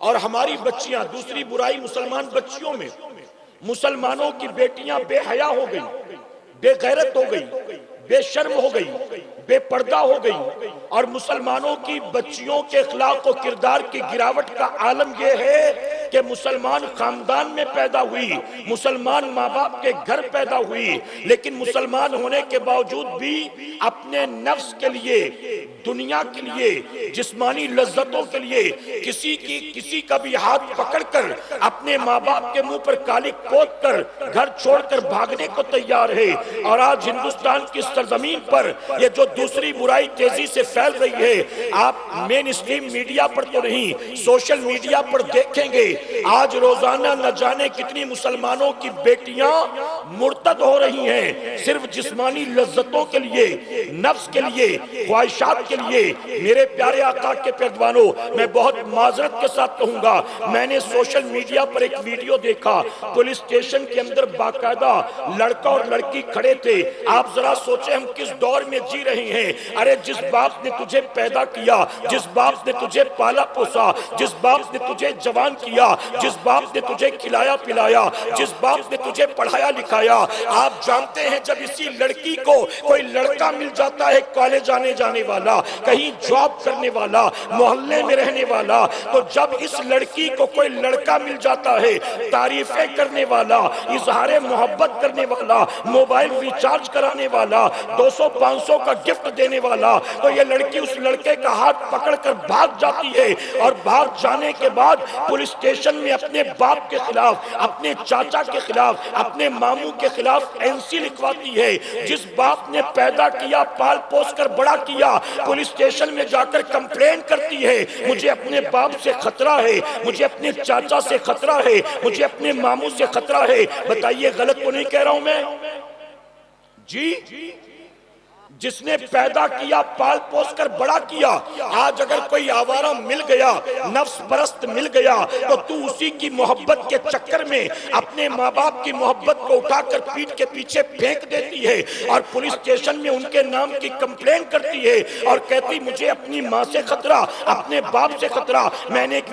اور ہماری بچیاں، دوسری برائی مسلمان بچیوں میں، مسلمانوں کی بیٹیاں بے حیا ہو گئی، بے غیرت ہو گئی، بے شرم ہو گئی، بے پردہ ہو گئی، اور مسلمانوں کی بچیوں کے اخلاق و کردار کی گراوٹ کا عالم یہ ہے کہ مسلمان خاندان میں پیدا ہوئی، مسلمان ماں باپ کے گھر پیدا ہوئی، لیکن مسلمان ہونے کے باوجود بھی اپنے نفس کے لیے، دنیا کے لیے، جسمانی لذتوں کے لیے کسی کا بھی ہاتھ پکڑ کر اپنے ماں باپ کے منہ پر کالی پوت کر گھر چھوڑ کر بھاگنے کو تیار ہے۔ اور آج ہندوستان کی سرزمین پر یہ جو دوسری برائی تیزی سے پھیل رہی ہے، آپ مین اسٹریم میڈیا پر تو نہیں، سوشل میڈیا پر دیکھیں گے، آج روزانہ نہ جانے کتنی مسلمانوں کی بیٹیاں مرتد ہو رہی ہیں، صرف جسمانی لذتوں کے لیے، نفس کے لیے، خواہشات کے لیے۔ میرے پیارے آقا کے پیروانوں، میں بہت معذرت کے ساتھ کہوں گا، میں نے سوشل میڈیا پر ایک ویڈیو دیکھا، پولیس اسٹیشن کے اندر باقاعدہ لڑکا اور لڑکی کھڑے تھے۔ آپ ذرا سوچیں ہم کس دور میں جی رہے ہیں۔ ارے جس باپ نے تجھے پیدا کیا، جس باپ نے تجھے پالا پوسا، جس باپ نے تجھے جوان کیا، کیا، جس باپ نے تجھے کھلایا پلایا، جس باپ نے تجھے پڑھایا لکھایا۔ آپ جانتے ہیں جب اسی لڑکی کو کوئی لڑکا مل جاتا ہے کالج آنے جانے والا، کہیں جاب کرنے والا، محلے میں رہنے والا، تو جب اس لڑکی کو کوئی لڑکا مل جاتا ہے تعریفیں کرنے والا، اظہار محبت کرنے والا، موبائل ریچارج کرانے والا، 200-500 کا گفٹ دینے والا، تو یہ لڑکی اس لڑکے کا ہاتھ پکڑ کر بھاگ جاتی ہے، اور بھاگ جانے کے بعد پولیس اسٹیشن میں اپنے باپ کے خلاف، اپنے چاچا کے خلاف، اپنے ماموں کے خلاف NC لکھواتی ہے۔ جس باپ نے پیدا کیا، پال پوس کر بڑا کیا، پولیس اسٹیشن میں جا کر کمپلین کرتی ہے، مجھے اپنے باپ سے خطرہ ہے، مجھے اپنے چاچا سے خطرہ ہے، مجھے اپنے ماموں سے خطرہ ہے۔ بتائیے غلط تو نہیں کہہ رہا ہوں میں؟ جی، جس نے پیدا کیا، پال پوس کر بڑا کیا، آج اگر کوئی آوارہ مل گیا، نفس پرست مل گیا، تو اسی کی محبت کے چکر میں اپنے ماں باپ کی محبت کو اٹھا کر پیٹ کے پیچھے پھینک دیتی ہے، اور پولیس اسٹیشن میں ان کے نام کی کمپلین کرتی ہے، اور کہتی مجھے اپنی ماں سے خطرہ، اپنے باپ سے خطرہ۔ میں نے ایک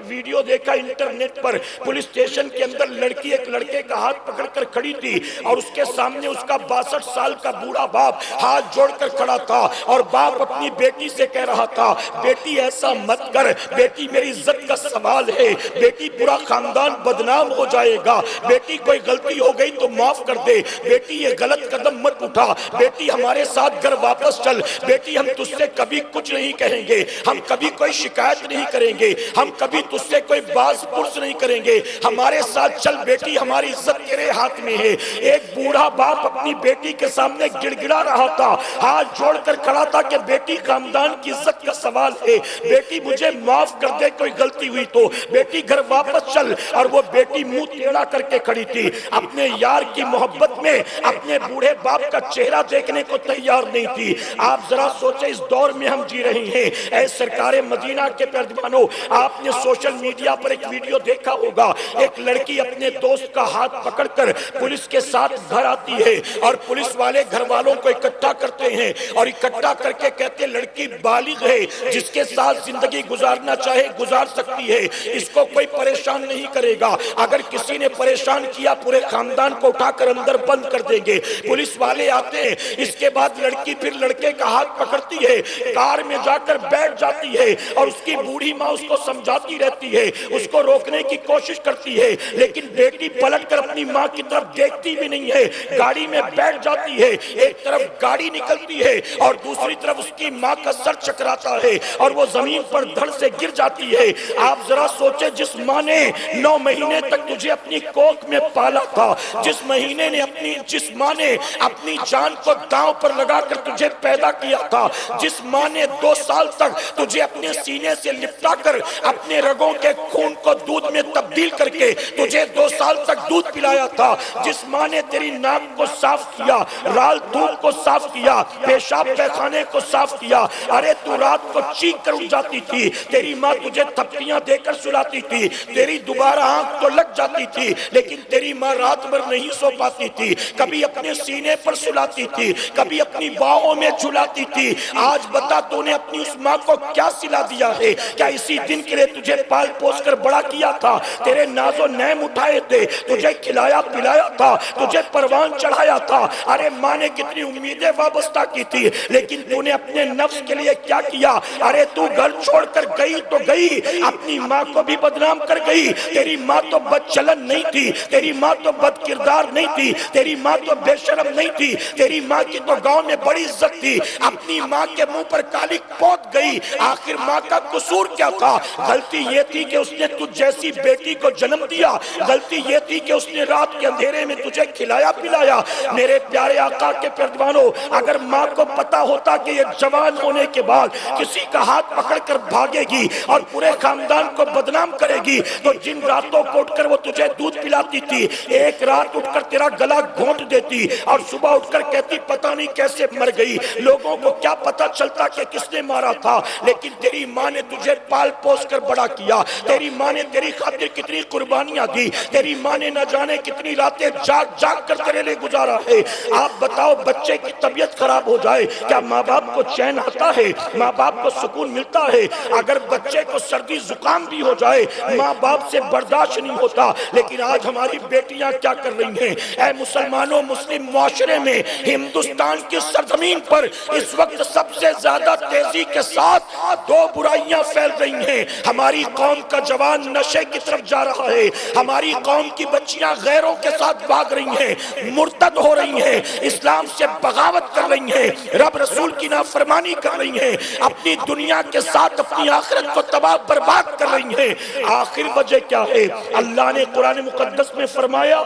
ویڈیو دیکھا انٹرنیٹ پر، پولیس اسٹیشن کے اندر لڑکی ایک لڑکے کا ہاتھ پکڑ کر کھڑی تھی، اور اس کے سامنے اس کا 62 سال کا بوڑھا باپ ہاتھ جوڑ کر کھڑا تھا، اور باپ اپنی بیٹی سے کہہ رہا تھا، بیٹی ایسا مت کر، بیٹی میری عزت کا سوال ہے، بیٹی پورا خاندان بدنام ہو جائے گا، بیٹی کوئی غلطی ہو گئی تو معاف کر دے، بیٹی یہ غلط قدم مت اٹھا، بیٹی ہمارے ساتھ گھر واپس چل، بیٹی ہم تجھ سے کبھی کچھ نہیں کہیں گے، ہم کبھی کوئی شکایت نہیں کریں گے، ہم کبھی تجھ سے کوئی باز پرس نہیں کریں گے، ہمارے ساتھ چل بیٹی، ہماری عزت تیرے ہاتھ میں ہے۔ ایک بوڑھا باپ اپنی بیٹی کے سامنے گڑ گڑا رہا تھا، ہاتھ جوڑ کر کھڑا تھا کہ بیٹی خاندان کی عزت کا سوال ہے، بیٹی مجھے معاف کر دے کوئی غلطی ہوئی تو، بیٹی گھر واپس چل۔ اور وہ بیٹی منہ ٹیڑھا کر کے کھڑی تھی، اپنے یار کی محبت میں اپنے بوڑھے باپ کا چہرہ دیکھنے کو تیار نہیں تھی۔ آپ ذرا سوچیں اس دور میں ہم جی رہے ہیں۔ اے سرکار مدینہ کے پردوانوں، آپ نے سوشل میڈیا پر ایک ویڈیو دیکھا ہوگا، ایک لڑکی اپنے دوست کا ہاتھ پکڑ کر پولیس کے ساتھ گھر آتی ہے، اور پولیس والے گھر والوں کو اکٹھا کرتے ہیں، اور اکٹھا کر کے کہتے ہیں لڑکی بالغ ہے، جس کے ساتھ زندگی گزارنا چاہے گزار سکتی ہے، اس کو کوئی پریشان نہیں کرے گا، اگر کسی نے پریشان کیا پورے خاندان کو اٹھا کر اندر بند کر دیں گے۔ پولیس والے آتے ہیں، اس کے بعد لڑکی پھر لڑکے کا ہاتھ پکڑتی ہے، کار میں جا کر بیٹھ جاتی ہے، اور اس کی بوڑھی ماں اس کو سمجھاتی رہتی ہے، اس کو روکنے کی کوشش کرتی ہے، لیکن بیٹی پلٹ کر اپنی ماں کی طرف دیکھتی بھی نہیں ہے، گاڑی میں بیٹھ جاتی ہے، ایک طرف گاڑی نکلتی ہے اور دوسری طرف اس کی ماں کا سر چکراتا ہے، اور وہ زمین پر دھڑ سے گر جاتی ہے۔ آپ ذرا سوچیں، جس ماں نے 9 مہینے تک تجھے اپنی کوکھ میں پالا تھا، جس ماں نے اپنی جان کو داؤں پر لگا کر تجھے پیدا کیا تھا، جس ماں نے 2 سال تک تجھے اپنے سینے سے لپٹا کر اپنے رگوں کے خون کو دودھ میں تبدیل کر کے تجھے 2 سال تک دودھ پلایا تھا، جس ماں نے تیری ناک کو صاف کیا، رال دھوپ کو صاف کیا، پیشاب پیخانے کو صاف کیا، ارے تو رات کو چیخ کر اٹھ جاتی تھی، تیری ماں تجھے تھپڑیاں دے کر سلاتی تھی، تیری دوبارہ آنکھ تو لگ جاتی تھی، لیکن تیری ماں رات بھر نہیں سو پاتی تھی، کبھی اپنے سینے پر سلاتی تھی، کبھی اپنی باہوں میں جھلاتی تھی۔ آج بتا تو نے اپنی اس ماں کو کیا سلا دیا ہے؟ کیا اسی دن کے لیے تجھے پال پوس کر بڑا کیا تھا، تیرے ناز و نعم اٹھائے تھے، تجھے کھلایا پلایا تھا، تجھے پروان چڑھایا تھا، ارے ماں نے کتنی امیدیں وابستہ کی تھی، لیکن تو نے اپنے نفس کے لیے کیا کیا؟ ارے تو گھر چھوڑ کر گئی تو گئی، اپنی ماں کو بھی بدنام کر گئی۔ تیری ماں تو بد چلن نہیں تھی، تیری ماں تو بد کردار نہیں تھی، تیری ماں تو بے شرم نہیں تھی، تیری ماں کی تو گاؤں میں بڑی عزت تھی، اپنی ماں کے منہ پر کالک پوت گئی۔ آخر ماں کا قصور کیا تھا؟ غلطی یہ تھی کہ اس نے تجھ جیسی بیٹی کو جنم دیا، غلطی یہ تھی کہ اس نے رات کے اندھیرے میں تجھے کھلایا پلایا۔ میرے پیارے آقا کے پردوانوں، اگر ماں کو پتا ہوتا کہ یہ جوان ہونے کے بعد کسی کا ہاتھ پکڑ کر بھاگے گی اور پورے خاندان کو بدنام کرے گی، تو جن راتوں کو اٹھ کر وہ تجھے دودھ پلاتی تھی، ایک رات اٹھ کر تیرا گلا گھونٹ دیتی اور صبح اٹھ کر کہتی پتہ نہیں کیسے مر گئی، لوگوں کو کیا پتا چلتا کہ کس نے مارا تھا، لیکن تیری ماں نے تجھے پال پوس کر بڑا کیا، تیری ماں نے تیری خاطر کتنی قربانیاں دی، تیری ماں نے نہ جانے کتنی راتیں جاگ جاگ کر تیرے لئے گزارا ہے۔ آپ بتاؤ بچے کی طبیعت خراب ہو جائے کیا ماں باپ کو چین آتا ہے؟ ماں باپ کو سکون ملتا ہے؟ اگر بچے کو سردی زکام بھی ہو جائے ماں باپ سے برداشت نہیں ہوتا. لیکن آج ہماری بیٹیاں کیا کر رہی ہیں؟ اے مسلمانوں، مسلم معاشرے میں ہندوستان کی سرزمین پر اس وقت سب سے زیادہ تیزی کے ساتھ دو برائیاں پھیل رہی ہیں. ہماری قوم کا جوان نشے کی طرف جا رہا ہے، ہماری قوم کی بچیاں غیروں کے ساتھ بھاگ رہی ہیں، مرتد ہو رہی ہیں، اسلام سے بغاوت کر رہی ہیں، رب رسول کی نافرمانی کر رہی ہیں، اپنی دنیا کے ساتھ اپنی آخرت کو تباہ برباد کر رہی ہیں. آخر وجہ کیا ہے؟ اللہ نے قرآن مقدس میں فرمایا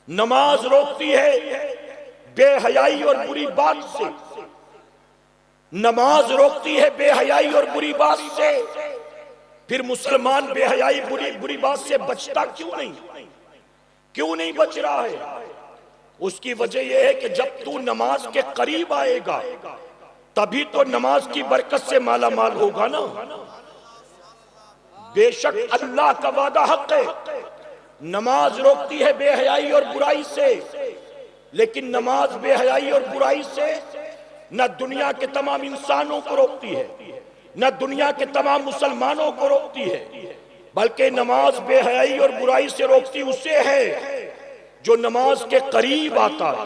نماز روکتی ہے بے حیائی اور بری بات سے. نماز روکتی ہے بے حیائی اور بری بات سے. پھر مسلمان بے حیائی بری بات سے بچتا کیوں نہیں بچ رہا ہے؟ اس کی وجہ یہ ہے کہ جب تو نماز کے قریب آئے گا تبھی تو نماز کی برکت سے مالا مال ہوگا نا. بے شک اللہ کا وعدہ حق ہے، نماز روکتی ہے بے حیائی اور برائی سے. لیکن نماز بے حیائی اور برائی سے نہ دنیا کے تمام انسانوں کو روکتی ہے، نہ دنیا کے تمام مسلمانوں کو روکتی ہے، بلکہ نماز بے حیائی اور برائی سے روکتی اسے ہے جو نماز کے قریب آتا ہے.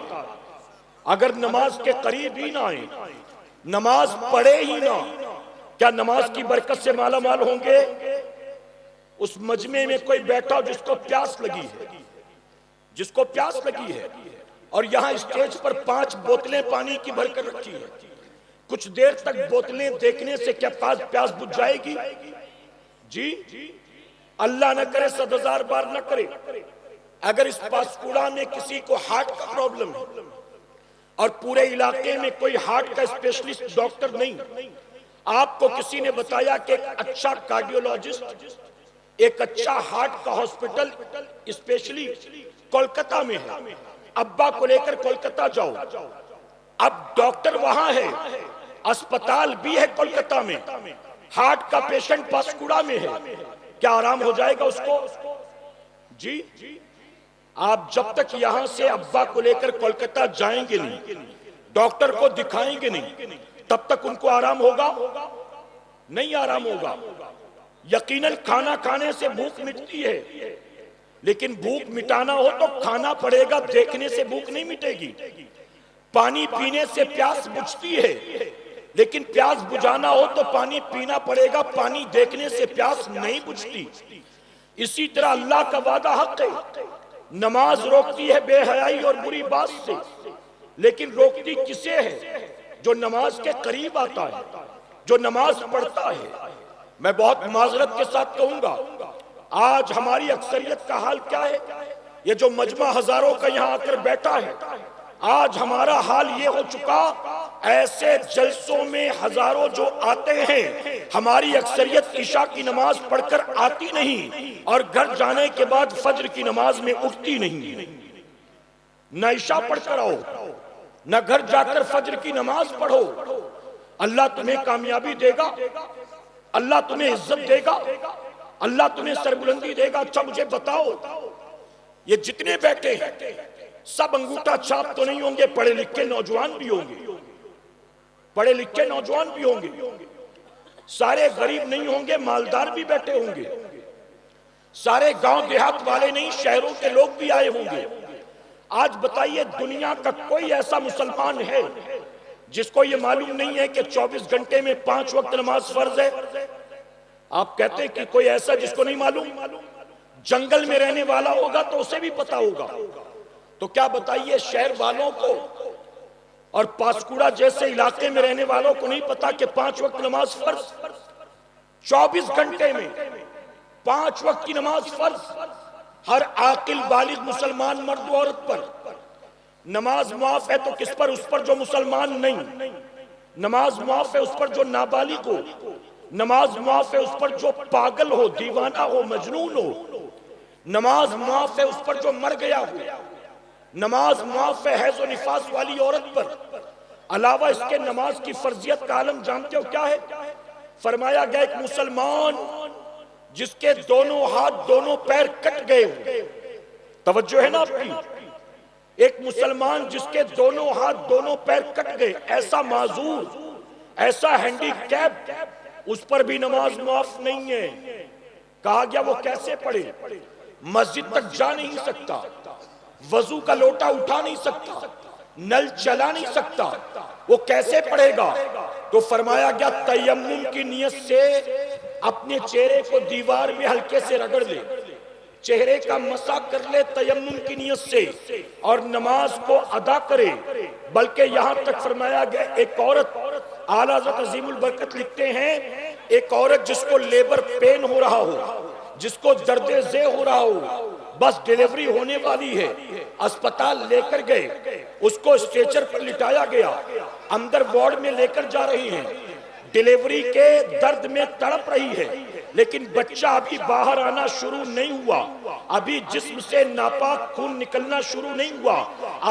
اگر نماز کے قریب ہی نہ آئے، نماز پڑھے ہی نہ، کیا نماز کی برکت سے مالا مال ہوں گے؟ اس مجمع میں کوئی بیٹھا جس کو پیاس لگی ہے اور یہاں اسٹیج پر 5 بوتلیں پانی کی بھر کر رکھی ہے. کچھ دیر تک بوتلیں دیکھنے سے کیا پیاس بجھ جائے گی؟ جی اللہ نہ کرے 100,000 بار نہ کرے. اگر اس پاسپورا میں کسی کو ہارٹ کا پرابلم ہے اور پورے علاقے میں کوئی ہارٹ کا اسپیشلسٹ ڈاکٹر نہیں، آپ کو کسی نے بتایا کہ ایک اچھا کارڈیولوجسٹ، ایک اچھا ہارٹ کا ہاسپٹل اسپیشلی کولکتہ میں ہے، ابا کو لے کر کولکتہ جاؤ. اب ڈاکٹر وہاں ہے، اسپتال بھی ہے کولکتہ میں، ہارٹ کا پیشنٹ پاسکوڑا میں ہے، کیا آرام ہو جائے گا اس کو؟ جی آپ جب تک یہاں سے ابا کو لے کر کولکتہ جائیں گے نہیں، ڈاکٹر کو دکھائیں گے نہیں، تب تک ان کو آرام ہوگا؟ نہیں آرام ہوگا. یقیناً کھانا کھانے سے بھوک مٹتی ہے، لیکن بھوک مٹانا ہو تو کھانا پڑے گا، دیکھنے سے بھوک نہیں مٹے گی. پانی پینے سے پیاس بجھتی ہے، لیکن پیاس بجھانا ہو تو پانی پینا پڑے گا، پانی دیکھنے سے پیاس نہیں بجھتی. اسی طرح اللہ کا وعدہ حق ہے، نماز روکتی ہے بے حیائی اور بری بات سے، لیکن روکتی کسے ہے؟ جو نماز کے قریب آتا ہے، جو نماز پڑھتا ہے. میں بہت معذرت کے ساتھ کہوں گا، آج ہماری اکثریت کا حال کیا ہے؟ یہ جو مجمع ہزاروں کا یہاں آ کر بیٹھا ہے، آج ہمارا حال یہ ہو چکا، ایسے جلسوں میں ہزاروں جو آتے ہیں، ہماری اکثریت عشاء کی نماز پڑھ کر آتی نہیں اور گھر جانے کے بعد فجر کی نماز میں اٹھتی نہیں. نہ عشاء پڑھ کر آؤ، نہ گھر جا کر فجر کی نماز پڑھو. اللہ تمہیں کامیابی دے گا، اللہ تمہیں عزت دے گا، اللہ تمہیں سربلندی دے گا. اچھا مجھے بتاؤ، یہ جتنے بیٹھے ہیں سب انگوٹھا چھاپ تو نہیں ہوں گے، پڑھے لکھے نوجوان بھی ہوں گے، پڑھے لکھے نوجوان بھی ہوں گے، سارے غریب نہیں ہوں گے، مالدار بھی بیٹھے ہوں گے، سارے گاؤں دیہات والے نہیں، شہروں کے لوگ بھی آئے ہوں گے. آج بتائیے دنیا کا کوئی ایسا مسلمان ہے جس کو یہ معلوم نہیں ہے کہ 24 گھنٹے میں 5 وقت نماز فرض ہے؟ آپ کہتے ہیں کہ کوئی ایسا جس کو نہیں معلوم؟ جنگل میں رہنے والا ہوگا تو اسے بھی پتا ہوگا. تو کیا بتائیے شہر والوں کو اور پاسکوڑا جیسے علاقے میں رہنے والوں کو نہیں پتا کہ 5 وقت نماز فرض؟ 24 گھنٹے میں 5 وقت کی نماز فرض. ہر عاقل بالغ مسلمان مرد و عورت پر نماز معاف ہے. تو کس پر؟ اس پر جو مسلمان نہیں. نماز معاف ہے اس پر جو نابالغ ہو، نماز معاف ہے اس پر جو پاگل ہو، دیوانہ ہو، مجنون ہو. نماز معاف ہے اس پر جو مر گیا ہو. نماز معاف ہے حیض و نفاس والی عورت پر. علاوہ اس کے نماز کی فرضیت کا عالم جانتے ہو کیا ہے؟ فرمایا گیا ایک مسلمان جس کے دونوں ہاتھ دونوں پیر کٹ گئے ہو. توجہ ہے نا آپ کی؟ ایک مسلمان جس کے دونوں ہاتھ دونوں پیر کٹ گئے، ایسا معذور، ایسا ہینڈی کیپ، اس پر بھی نماز معاف نہیں ہے۔ کہا گیا وہ کیسے پڑھے؟ مسجد تک جا نہیں سکتا، وضو کا لوٹا اٹھا نہیں سکتا، نل چلا نہیں سکتا، وہ کیسے پڑھے گا؟ تو فرمایا گیا تیمم کی نیت سے اپنے چہرے کو دیوار میں ہلکے سے رگڑ لے، چہرے کا مسح کر لے تیمم کی نیت سے، اور نماز کو ادا کرے۔ بلکہ یہاں تک فرمایا گیا ایک عورت، اعلیٰ حضرت عظیم البرکت لکھتے ہیں، ایک عورت جس کو لیبر پین ہو رہا ہو، جس کو درد ذہ ہو رہا ہو، بس ڈیلیوری ہونے والی ہے، اسپتال لے کر گئے، اس کو اسٹریچر پر لٹایا گیا، اندر وارڈ میں لے کر جا رہی ہیں، ڈیلیوری کے درد میں تڑپ رہی ہے، لیکن بچہ ابھی باہر آنا شروع نہیں ہوا، ابھی جسم سے ناپاک خون نکلنا شروع نہیں ہوا،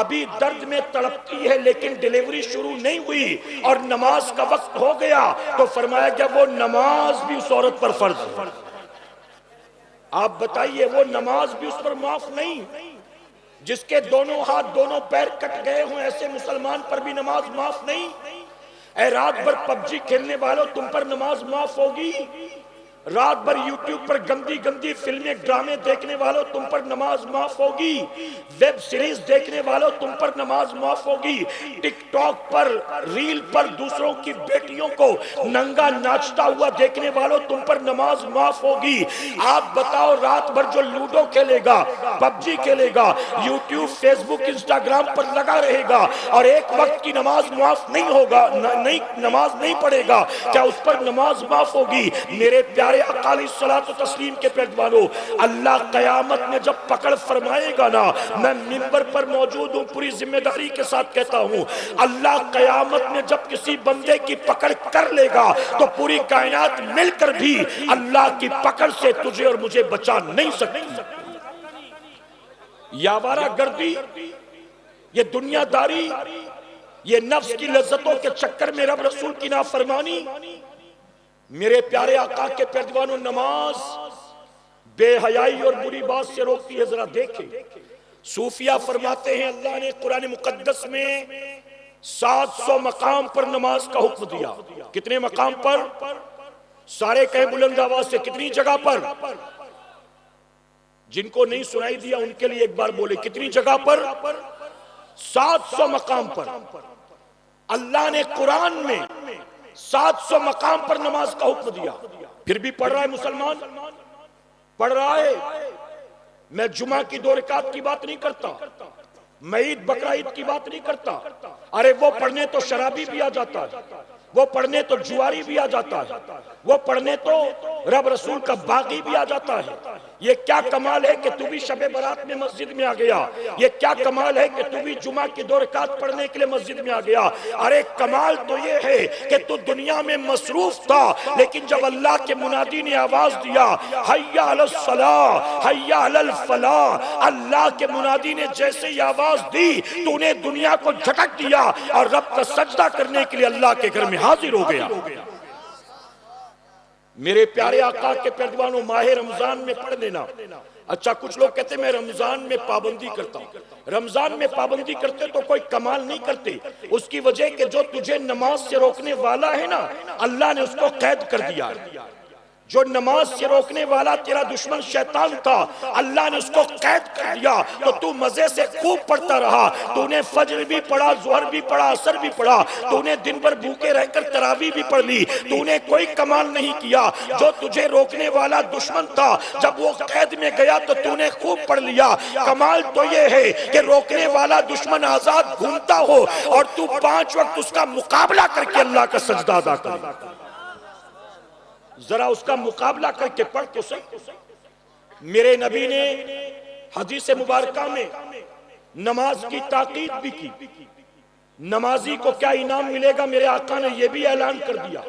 ابھی درد میں تڑپتی ہے لیکن ڈیلیوری شروع نہیں ہوئی، اور نماز کا وقت ہو گیا، تو فرمایا گیا وہ نماز بھی اس عورت پر فرض ہے۔ آپ بتائیے وہ نماز بھی اس پر معاف نہیں؟ جس کے دونوں ہاتھ دونوں پیر کٹ گئے ہوں ایسے مسلمان پر بھی نماز معاف نہیں؟ اے رات بھر پب جی کھیلنے والوں، تم پر نماز معاف ہوگی؟ رات بھر یوٹیوب پر گندی گندی فلمیں ڈرامے دیکھنے والوں، تم پر نماز معاف ہوگی؟ ویب سیریز دیکھنے والوں، تم پر نماز معاف ہوگی؟ ٹک ٹاک پر ریل پر دوسروں کی بیٹیوں کو ننگا ناچتا ہوا دیکھنے والوں، تم پر نماز معاف ہوگی؟ آپ بتاؤ رات بھر جو لوڈو کھیلے گا، پب جی کھیلے گا، یوٹیوب فیس بک انسٹاگرام پر لگا رہے گا، اور ایک وقت کی نماز معاف نہیں ہوگا، نماز نہیں پڑھے گا، کیا اس پر نماز معاف ہوگی؟ میرے پیارے اقالی صلاۃ و تسلیم کے پیروانوں، اللہ قیامت میں جب پکڑ فرمائے گا نا، میں منبر پر موجود ہوں، پوری ذمہ داری کے ساتھ کہتا ہوں، اللہ قیامت میں جب کسی بندے کی پکڑ کر لے گا تو پوری کائنات مل کر بھی اللہ کی پکڑ سے تجھے اور مجھے بچا نہیں سکتی۔ یہ آوارہ گردی، یہ دنیا داری، یہ نفس کی لذتوں کے چکر میں رب رسول کی نافرمانی، میرے پیارے آقا کے پیروانوں، نماز بے حیائی اور بری بات سے روکتی ہے۔ ذرا دیکھیں، صوفیہ فرماتے ہیں اللہ نے قرآن مقدس میں 700 مقام پر نماز کا حکم دیا۔ کتنے مقام پر؟ سارے کہیں بلند آواز سے، کتنی جگہ پر؟ جن کو نہیں سنائی دیا ان کے لیے ایک بار بولے، کتنی جگہ پر؟ 700 مقام پر اللہ نے قرآن میں 700 مقام پر نماز کا حکم دیا۔ پھر بھی پڑھ رہا ہے مسلمان، پڑھ رہا ہے۔ میں جمعہ کی 2 رکعت کی بات نہیں کرتا، میں عید بقرہ عید کی بات نہیں کرتا، ارے وہ پڑھنے تو شرابی بھی آ جاتا ہے، وہ پڑھنے تو جواری بھی آ جاتا ہے، وہ پڑھنے تو رب رسول کا باغی بھی آ جاتا ہے۔ یہ کیا کمال ہے کہ تو بھی شب برات میں مسجد میں آ گیا، یہ کیا کمال ہے کہ تو بھی جمعہ کی 2 رکعت پڑھنے کے لیے مسجد میں آ گیا۔ ارے کمال تو یہ ہے کہ تو دنیا میں مصروف تھا، لیکن جب اللہ کے منادی نے آواز دیا حی علی الصلاۃ حی علی الفلاح، اللہ کے منادی نے جیسے یہ آواز دی تو نے دنیا کو جھٹک دیا اور رب کا سجدہ کرنے کے لیے اللہ کے گھر میں حاضر ہو گیا۔ میرے پیارے آقا کے پیروانوں، ماہ رمضان میں پڑھ لینا۔ اچھا کچھ لوگ کہتے ہیں میں رمضان میں پابندی کرتا ہوں۔ رمضان میں پابندی کرتے تو کوئی کمال نہیں کرتے، اس کی وجہ کہ جو تجھے نماز سے روکنے والا ہے نا، اللہ نے اس کو قید کر دیا۔ جو نماز سے روکنے والا تیرا دشمن شیطان تھا، اللہ نے اس کو قید کر دیا، تو تو مزے سے خوب پڑھتا رہا۔ تو نے فجر بھی پڑھا، ظہر بھی پڑھا، عصر بھی پڑھا، تو نے دن بھر بھوکے رہ کر تراویح بھی پڑھ لی، تو نے کوئی کمال نہیں کیا۔ جو تجھے روکنے والا دشمن تھا، جب وہ قید میں گیا تو تو نے خوب پڑھ لیا۔ کمال تو یہ ہے کہ روکنے والا دشمن آزاد گھومتا ہو اور تو 5 وقت اس کا مقابلہ کر کے اللہ کا سجدہ ادا کرے۔ ذرا اس کا مقابلہ کر کے پڑھ تو صحیح۔ میرے نبی نے حدیث مبارکہ میں نماز کی تاکید بھی کی۔ نمازی کو کیا انعام ملے گا، میرے آقا نے یہ بھی اعلان کر دیا۔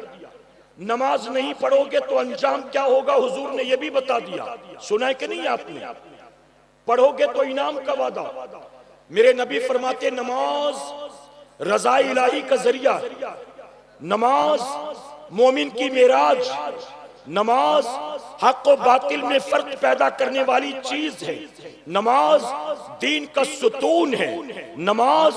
نماز نہیں پڑھو گے تو انجام کیا ہوگا، حضور نے یہ بھی بتا دیا۔ سنا ہے کہ نہیں آپ نے؟ پڑھو گے تو انعام کا وعدہ۔ میرے نبی فرماتے نماز رضا الہی کا ذریعہ، نماز مومن کی معراج، نماز حق و باطل میں فرق پیدا کرنے والی چیز ہے، نماز دین کا ستون ہے، نماز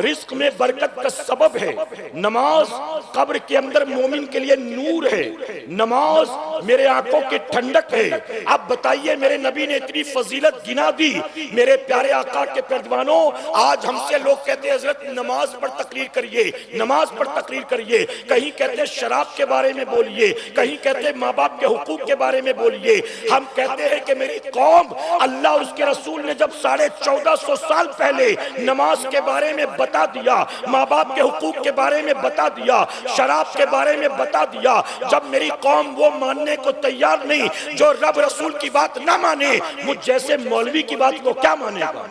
رزق میں برکت کا سبب ہے، نماز قبر کے اندر مومن کے لیے نور ہے، نماز میرے آنکھوں کی ٹھنڈک ہے۔ اب بتائیے میرے نبی نے اتنی فضیلت گنا دی، میرے پیارے آقا کے پیروانوں، آج ہم سے لوگ کہتے ہیں حضرت نماز پر تقریر کریے، نماز پر تقریر کریے، کہیں کہتے ہیں شراب کے بارے میں بولیے، کہیں کہتے ہیں ماں باپ کے حقوق کے بارے میں بولیے۔ ہم کہتے ہیں کہ میری قوم، اللہ اور اس کے رسول نے جب 1450 سال پہلے نماز کے بارے میں بتا دیا، ماں باپ کے حقوق کے بارے میں بتا دیا، شراب کے بارے میں بتا دیا، جب میری قوم وہ ماننے کو تیار نہیں، جو رب رسول کی بات نہ مانے، مجھ جیسے مولوی کی بات کو کیا مانے گا؟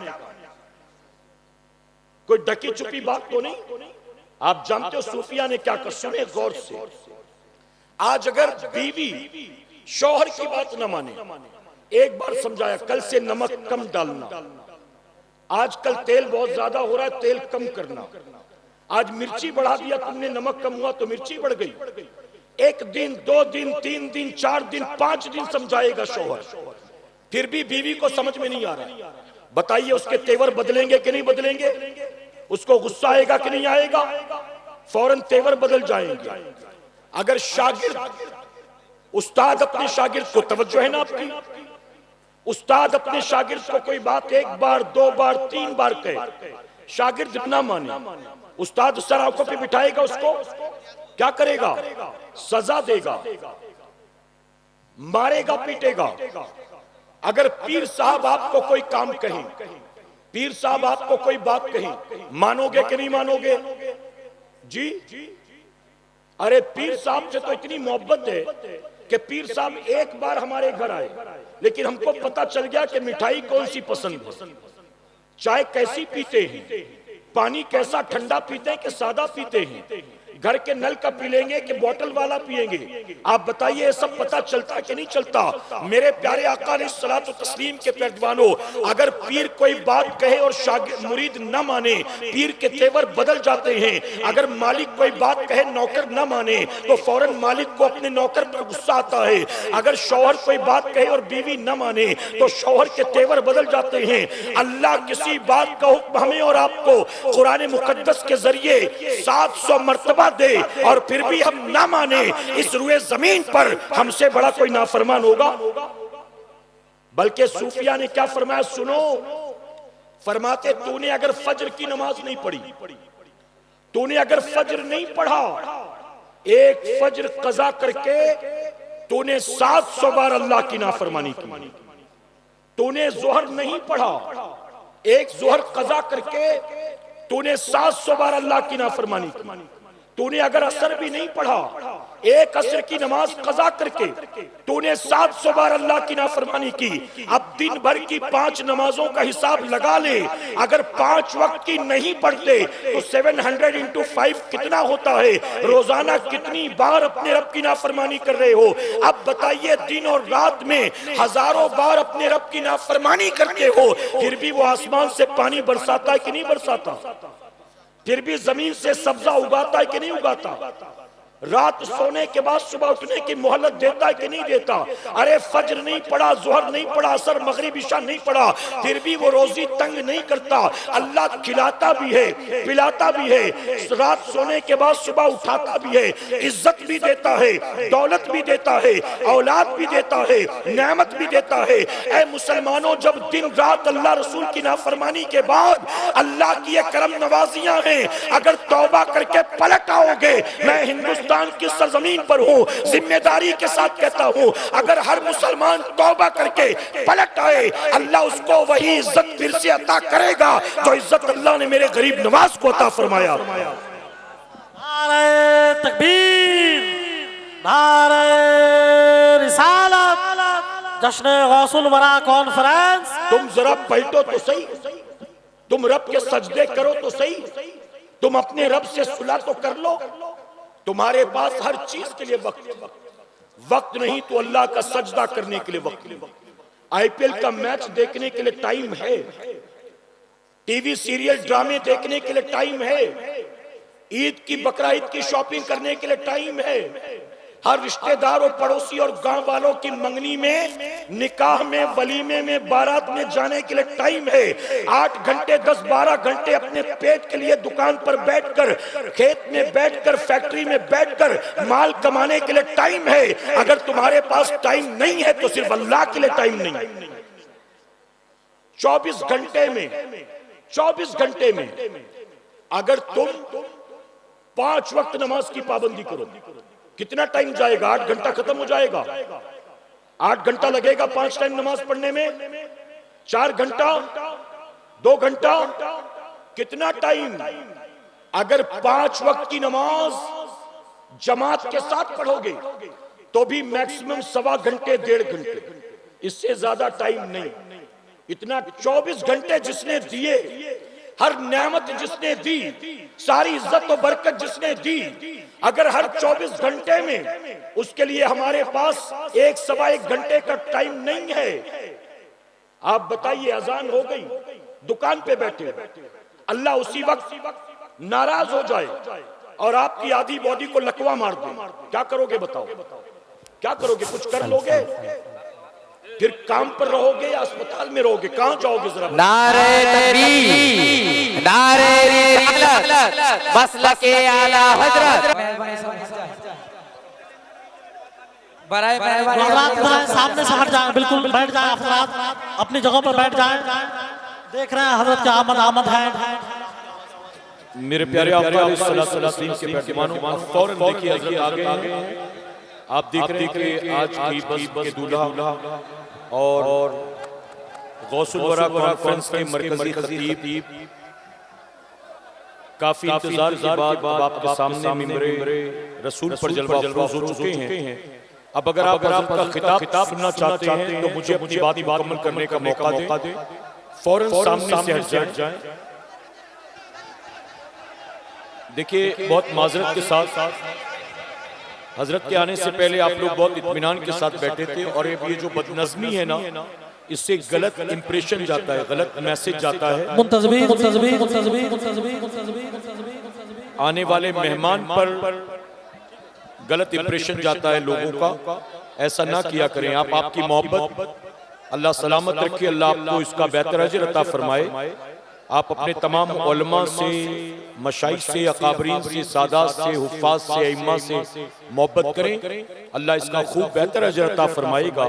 کوئی ڈکی چھپی بات تو نہیں۔ آپ جانتے ہو صوفیہ نے کیا کر، سنے غور سے، آج اگر بیوی شوہر کی بات نہ مانے، ایک بار سمجھایا کل سے نمک کم ڈالنا، آج کل تیل بہت زیادہ ہو رہا ہے، تیل کم کرنا، آج مرچی بڑھا دیا تم نے، نمک کم ہوا تو مرچی بڑھ گئی۔ ایک دن، 2 دن، 3 دن، 4 دن، 5 دن سمجھائے گا شوہر، پھر بھی بیوی کو سمجھ میں نہیں آ رہا، بتائیے اس کے تیور بدلیں گے کہ نہیں بدلیں گے؟ اس کو غصہ آئے گا کہ نہیں آئے گا؟ فوراً تیور بدل جائیں گے۔ اگر شاگرد، استاد اپنے شاگرد کو، توجہ ہے نا آپ کی، استاد اپنے شاگرد کو کوئی بات 1 بار 2 بار 3 بار کہے، شاگرد نہ مانے، استاد سر آنکھوں پہ بٹھائے گا، اس کو کیا کرے گا؟ سزا دے گا، مارے گا، پیٹے گا۔ اگر پیر صاحب آپ کو کوئی کام کہیں، پیر صاحب آپ کو کوئی بات کہیں، مانو گے کہ نہیں مانو گے؟ جی، ارے پیر صاحب سے تو اتنی محبت ہے کہ پیر صاحب ایک بار ہمارے گھر آئے، لیکن ہم کو پتا چل گیا کہ مٹھائی کون سی پسند ہے، چائے کیسی پیتے ہیں، پانی کیسا ٹھنڈا پیتے ہیں کہ سادہ پیتے ہیں، گھر کے نل کا پی لیں گے کہ بوٹل والا پییں گے؟ آپ بتائیے یہ سب پتا چلتا کہ نہیں چلتا؟ میرے پیارے آقا علیہ الصلوۃ والتسلیم کے پیروانوں، اگر پیر کوئی بات کہے اور شاگرد مرید نہ مانے، پیر کے تیور بدل جاتے ہیں۔ اگر مالک کوئی بات کہے، نوکر نہ مانے تو فوراً مالک کو اپنے نوکر پر غصہ آتا ہے۔ اگر شوہر کوئی بات کہے اور بیوی نہ مانے تو شوہر کے تیور بدل جاتے ہیں۔ اللہ کسی بات کا حکم ہمیں اور آپ کو قرآن مقدس کے ذریعے 700 مرتبہ دے اور پھر بھی ہم نہ مانے، اس روئے زمین پر ہم سے بڑا کوئی نافرمان ہوگا؟ بلکہ صوفیہ نے کیا فرمایا سنو، فرماتے تو نے اگر فجر کی نماز نہیں پڑھی، تو نے اگر فجر نہیں پڑھا، ایک فجر قضا کر کے تو نے 700 بار اللہ کی نافرمانی کی۔ تو نے ظہر نہیں پڑھا، ایک ظہر قضا کر کے تو نے 700 بار اللہ کی نافرمانی کی۔ تو نے اگر عصر بھی نہیں پڑھا، ایک عصر کی نماز قضا کر کے تو نے 700 بار اللہ کی نافرمانی کی۔ اب دن بھر کی 5 نمازوں کا حساب لگا لے، اگر 5 وقت کی نہیں پڑھتے تو 700 into 5 کتنا ہوتا ہے؟ روزانہ کتنی بار اپنے رب کی نافرمانی کر رہے ہو؟ اب بتائیے دن اور رات میں ہزاروں بار اپنے رب کی نافرمانی کرتے ہو، پھر بھی وہ آسمان سے پانی برساتا ہے کہ نہیں برساتا؟ پھر بھی زمین سے سبزہ اگاتا ہے کہ نہیں اگاتا؟ رات سونے کے بعد صبح اٹھنے کی مہلت دیتا ہے کہ نہیں دیتا؟ ارے فجر نہیں پڑھا، ظہر نہیں پڑھا، عصر مغرب عشاء نہیں پڑھا، پھر بھی وہ روزی تنگ نہیں کرتا۔ اللہ کھلاتا بھی ہے، پلاتا بھی ہے، رات سونے کے بعد صبح اٹھاتا بھی ہے، عزت بھی دیتا ہے، دولت بھی دیتا ہے، اولاد بھی دیتا ہے، نعمت بھی دیتا ہے۔ اے مسلمانوں، جب دن رات اللہ رسول کی نافرمانی کے بعد اللہ کی یہ کرم نوازیاں ہیں، اگر توبہ کر کے پلٹ آؤ گے، میں ہندوستان کی سرزمین پر ہوں، ذمہ داری کے ساتھ کہتا ہوں، اگر ہر مسلمان توبہ کر کے پلٹ آئے، اللہ اس کو وہی عزت پھر سے عطا کرے گا جو عزت اللہ نے میرے غریب نواز کو عطا فرمایا۔ نعرہ تکبیر، نعرہ رسالت، جشن غوث الورا کانفرنس۔ تم ذرا پلٹو تو صحیح، تم رب کے سجدے کرو تو صحیح، تم اپنے رب سے صلح تو کر لو۔ تمہارے پاس ہر چیز کے لیے وقت نہیں تو اللہ کا سجدہ کرنے کے لیے وقت نہیں۔ آئی پی ایل کا میچ دیکھنے کے لیے ٹائم ہے، ٹی وی سیریل ڈرامے دیکھنے کے لیے ٹائم ہے، عید کی بقرعید کی شاپنگ کرنے کے لیے ٹائم ہے، ہر رشتہ دار اور پڑوسی اور گاؤں والوں کی منگنی میں، نکاح میں، ولیمے میں، بارات میں جانے کے لیے ٹائم ہے۔ 8 گھنٹے 10-12 گھنٹے اپنے پیٹ کے لیے دکان پر بیٹھ کر، کھیت میں بیٹھ کر، فیکٹری میں بیٹھ کر مال کمانے کے لیے ٹائم ہے۔ اگر تمہارے پاس ٹائم نہیں ہے تو صرف اللہ کے لیے ٹائم نہیں۔ 24 گھنٹے میں اگر تم 5 وقت نماز کی پابندی کرو، کتنا ٹائم جائے گا؟ 8 گھنٹہ ختم ہو جائے گا۔ 8 گھنٹہ لگے گا 5 ٹائم نماز پڑھنے میں، 4 گھنٹہ، 2 گھنٹہ، کتنا ٹائم؟ اگر 5 وقت کی نماز جماعت کے ساتھ پڑھو گے تو بھی میکسیمم 1.25 گھنٹے 1.5 گھنٹے، اس سے زیادہ ٹائم نہیں۔ اتنا 24 گھنٹے جس نے دیے، ہر نعمت جس نے دی، ساری عزت و برکت جس نے دی، اگر ہر 24 گھنٹے میں اس کے لیے ہمارے پاس 1-1.25 گھنٹے کا ٹائم نہیں ہے، آپ بتائیے اذان ہو گئی، دکان پہ بیٹھے، اللہ اسی وقت ناراض ہو جائے اور آپ کی آدھی باڈی کو لکوا مار دے، کیا کرو گے؟ بتاؤ کیا کرو گے؟ کچھ کر لو گے؟ پھر کام پر رہو گے یا اسپتال میں رہو گے؟ کہاں جاؤ گے؟ ذرا نعرہ تکبیر، نعرہ رسالت، مسلک اعلی حضرت۔ حضرات سامنے سے ہٹ جائیں، بالکل بیٹھ جائیں، حضرات اپنی جگہوں پر بیٹھ جائیں۔ دیکھ رہے ہیں حضرت کی آمد ہے۔ میرے پیارے آقا علیہ الصلوۃ والتسلیم کے پیغمبروں، فوراً دیکھیے حضرت آگے ہیں۔ آپ دیکھ رہے ہیں کہ آج کی بس کے دولہا اور غوث الورا کانفرنس کے مرکزی خطیب کافی انتظار کے بعد اب آپ کے سامنے ممبر رسول پر جلوہ افروز ہو چکے ہیں۔ اب اگر آپ کا خطاب سننا چاہتے ہیں تو مجھے اپنی بات مکمل کرنے کا موقع دیں، فوراً سامنے سے ہٹ جائیں۔ دیکھیے بہت معذرت کے ساتھ حضرت کے آنے سے پہلے آپ لوگ بہت اطمینان کے ساتھ بیٹھے تھے، اور یہ جو بدنظمی ہے نا، اس سے غلط امپریشن جاتا ہے، غلط میسج جاتا ہے، آنے والے مہمان پر غلط امپریشن جاتا ہے لوگوں کا۔ ایسا نہ کیا کریں۔ آپ کی محبت اللہ سلامت رکھے، اللہ آپ کو اس کا بہتر اجر عطا فرمائے۔ آپ اپنے تمام علماء سے، مشائخ سے، اکابرین سے، سادات سے، حفاظ سے، ائمہ سے محبت کریں، اللہ اس کا خوب بہتر اجر عطا فرمائے گا۔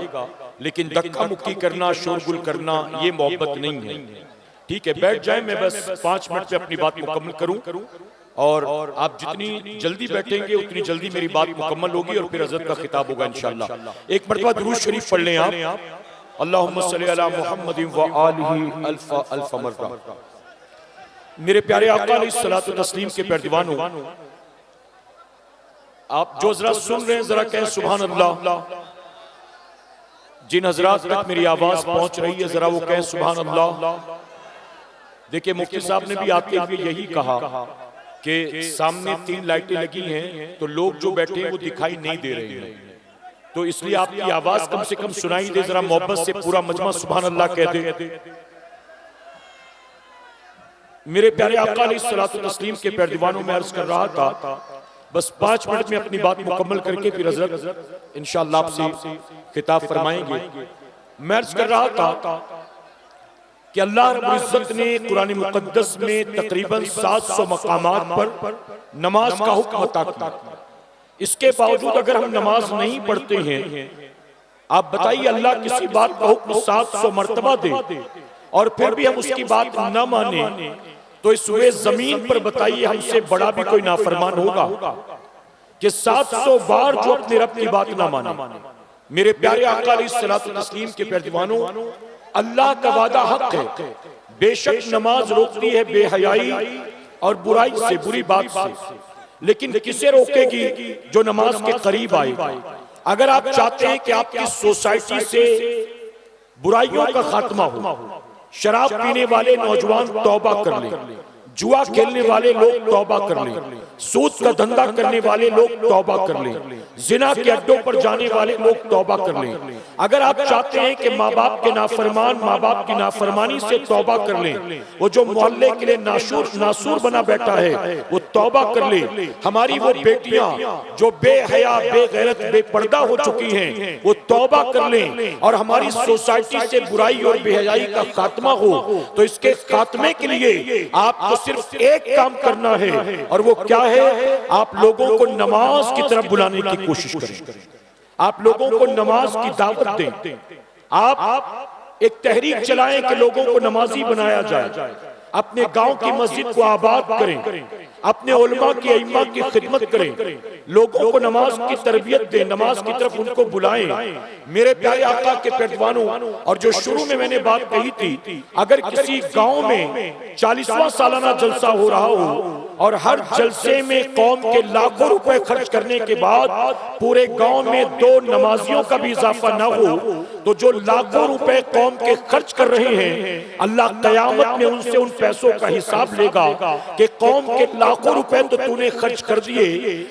لیکن دھکا مکی کرنا، شورگل کرنا، یہ محبت نہیں ہے۔ ٹھیک ہے، بیٹھ جائیں، میں بس 5 منٹ میں اپنی بات مکمل کروں، اور آپ جتنی جلدی بیٹھیں گے اتنی جلدی میری بات مکمل ہوگی اور پھر حضرت کا خطاب ہوگا انشاءاللہ۔ ایک مرتبہ درود شریف پڑھ لیں آپ، اللہم صلی علی محمد وآلہ الف مرہ۔ میرے پیارے آقا علیہ الصلوۃ والتسلیم کے پیروانوں، آپ جو ذرا سن رہے ہیں ذرا کہیں سبحان اللہ۔ جن حضرات تک میری آواز پہنچ رہی ہے ذرا وہ کہیں سبحان اللہ۔ دیکھیں مفتی صاحب نے بھی آتے ہوئے یہی کہا کہ سامنے 3 لائٹیں لگی ہیں تو لوگ جو بیٹھے ہیں وہ دکھائی نہیں دے رہے ہیں، تو اس لیے آپ کی آواز کم سے کم سنائی دے، ذرا محبت سے پورا مجمع سبحان اللہ کہہ دے۔ میرے پیارے آقا علیہ الصلوۃ والتسلیم کے پیروانوں میں عرض کر رہا تھا، بس 5 منٹ میں اپنی بات مکمل کر کے پھر حضرت انشاءاللہ آپ سے خطاب فرمائیں گے۔ میں عرض کر رہا تھا کہ اللہ رب العزت نے قرآن مقدس میں تقریباً 700 مقامات پر نماز کا حکم عطا کیا۔ اس کے باوجود اگر ہم نماز نہیں پڑھتے ہیں، آپ بتائیے اللہ کسی بات کا حکم 700 مرتبہ دے اور پھر بھی ہم اس کی بات نہ مانیں، تو اس ہوئے زمین پر بتائیے ہم سے بڑا بھی کوئی نافرمان ہوگا کہ 700 بار جو اپنے رب کی بات نہ مانے۔ میرے پیارے آقا علیہ الصلوۃ والتسلیم کے پیروانوں، اللہ کا وعدہ حق ہے، بے شک نماز روکتی ہے بے حیائی اور برائی سے، بری بات سے، لیکن کسے روکے گی؟ جو نماز کے قریب آئے گا۔ اگر آپ چاہتے ہیں کہ آپ کی سوسائٹی سے برائیوں کا خاتمہ ہو، شراب پینے والے نوجوان توبہ کر لیں، جوا کھیلنے والے لوگ توبہ کر لیں، سود کا دھندا کرنے والے لوگ توبہ کر لیں، زنا کے اڈوں پر جانے والے لوگ توبہ کر لیں۔ اگر آپ چاہتے ہیں کہ ماں باپ کے نافرمان ماں باپ کی نافرمانی سے توبہ کر لیں، وہ جو محلے کے لیے ناسور بنا بیٹھا ہے وہ توبہ کر لے۔ ہماری وہ بیٹیاں جو بے حیا بے غیرت بے پردہ ہو چکی ہیں وہ توبہ کر لیں، اور ہماری سوسائٹی سے برائی اور بے حیائی کا خاتمہ ہو۔ تو اس کے خاتمے کے لیے آپ کو صرف ایک کام کرنا ہے، اور وہ کیا ہے؟ آپ لوگوں کو نماز کی طرف بلانے کی کوشش کریں، آپ لوگوں کو نماز کی دعوت دیں، آپ ایک تحریک چلائیں کہ لوگوں کو نمازی بنایا جائے، اپنے گاؤں کی مسجد کو آباد کریں، اپنے علماء کی ائمہ کی خدمت کریں، لوگوں کو نماز کی تربیت دیں، نماز کی طرف ان کو بلائیں۔ میرے پیارے آقا کے پیروانوں، اور جو شروع میں نے بات کہی تھی، اگر کسی گاؤں میں 40واں سالانہ جلسہ ہو رہا ہو اور ہر جلسے میں قوم کے لاکھوں روپے خرچ کرنے کے بعد پورے گاؤں میں 2 نمازیوں کا بھی اضافہ نہ ہو، تو جو لاکھوں روپے قوم کے خرچ کر رہے ہیں، اللہ قیامت میں ان سے ان پیسوں کا حساب لے گا کہ قوم کے لاکھوں روپے تو نے خرچ کر دیے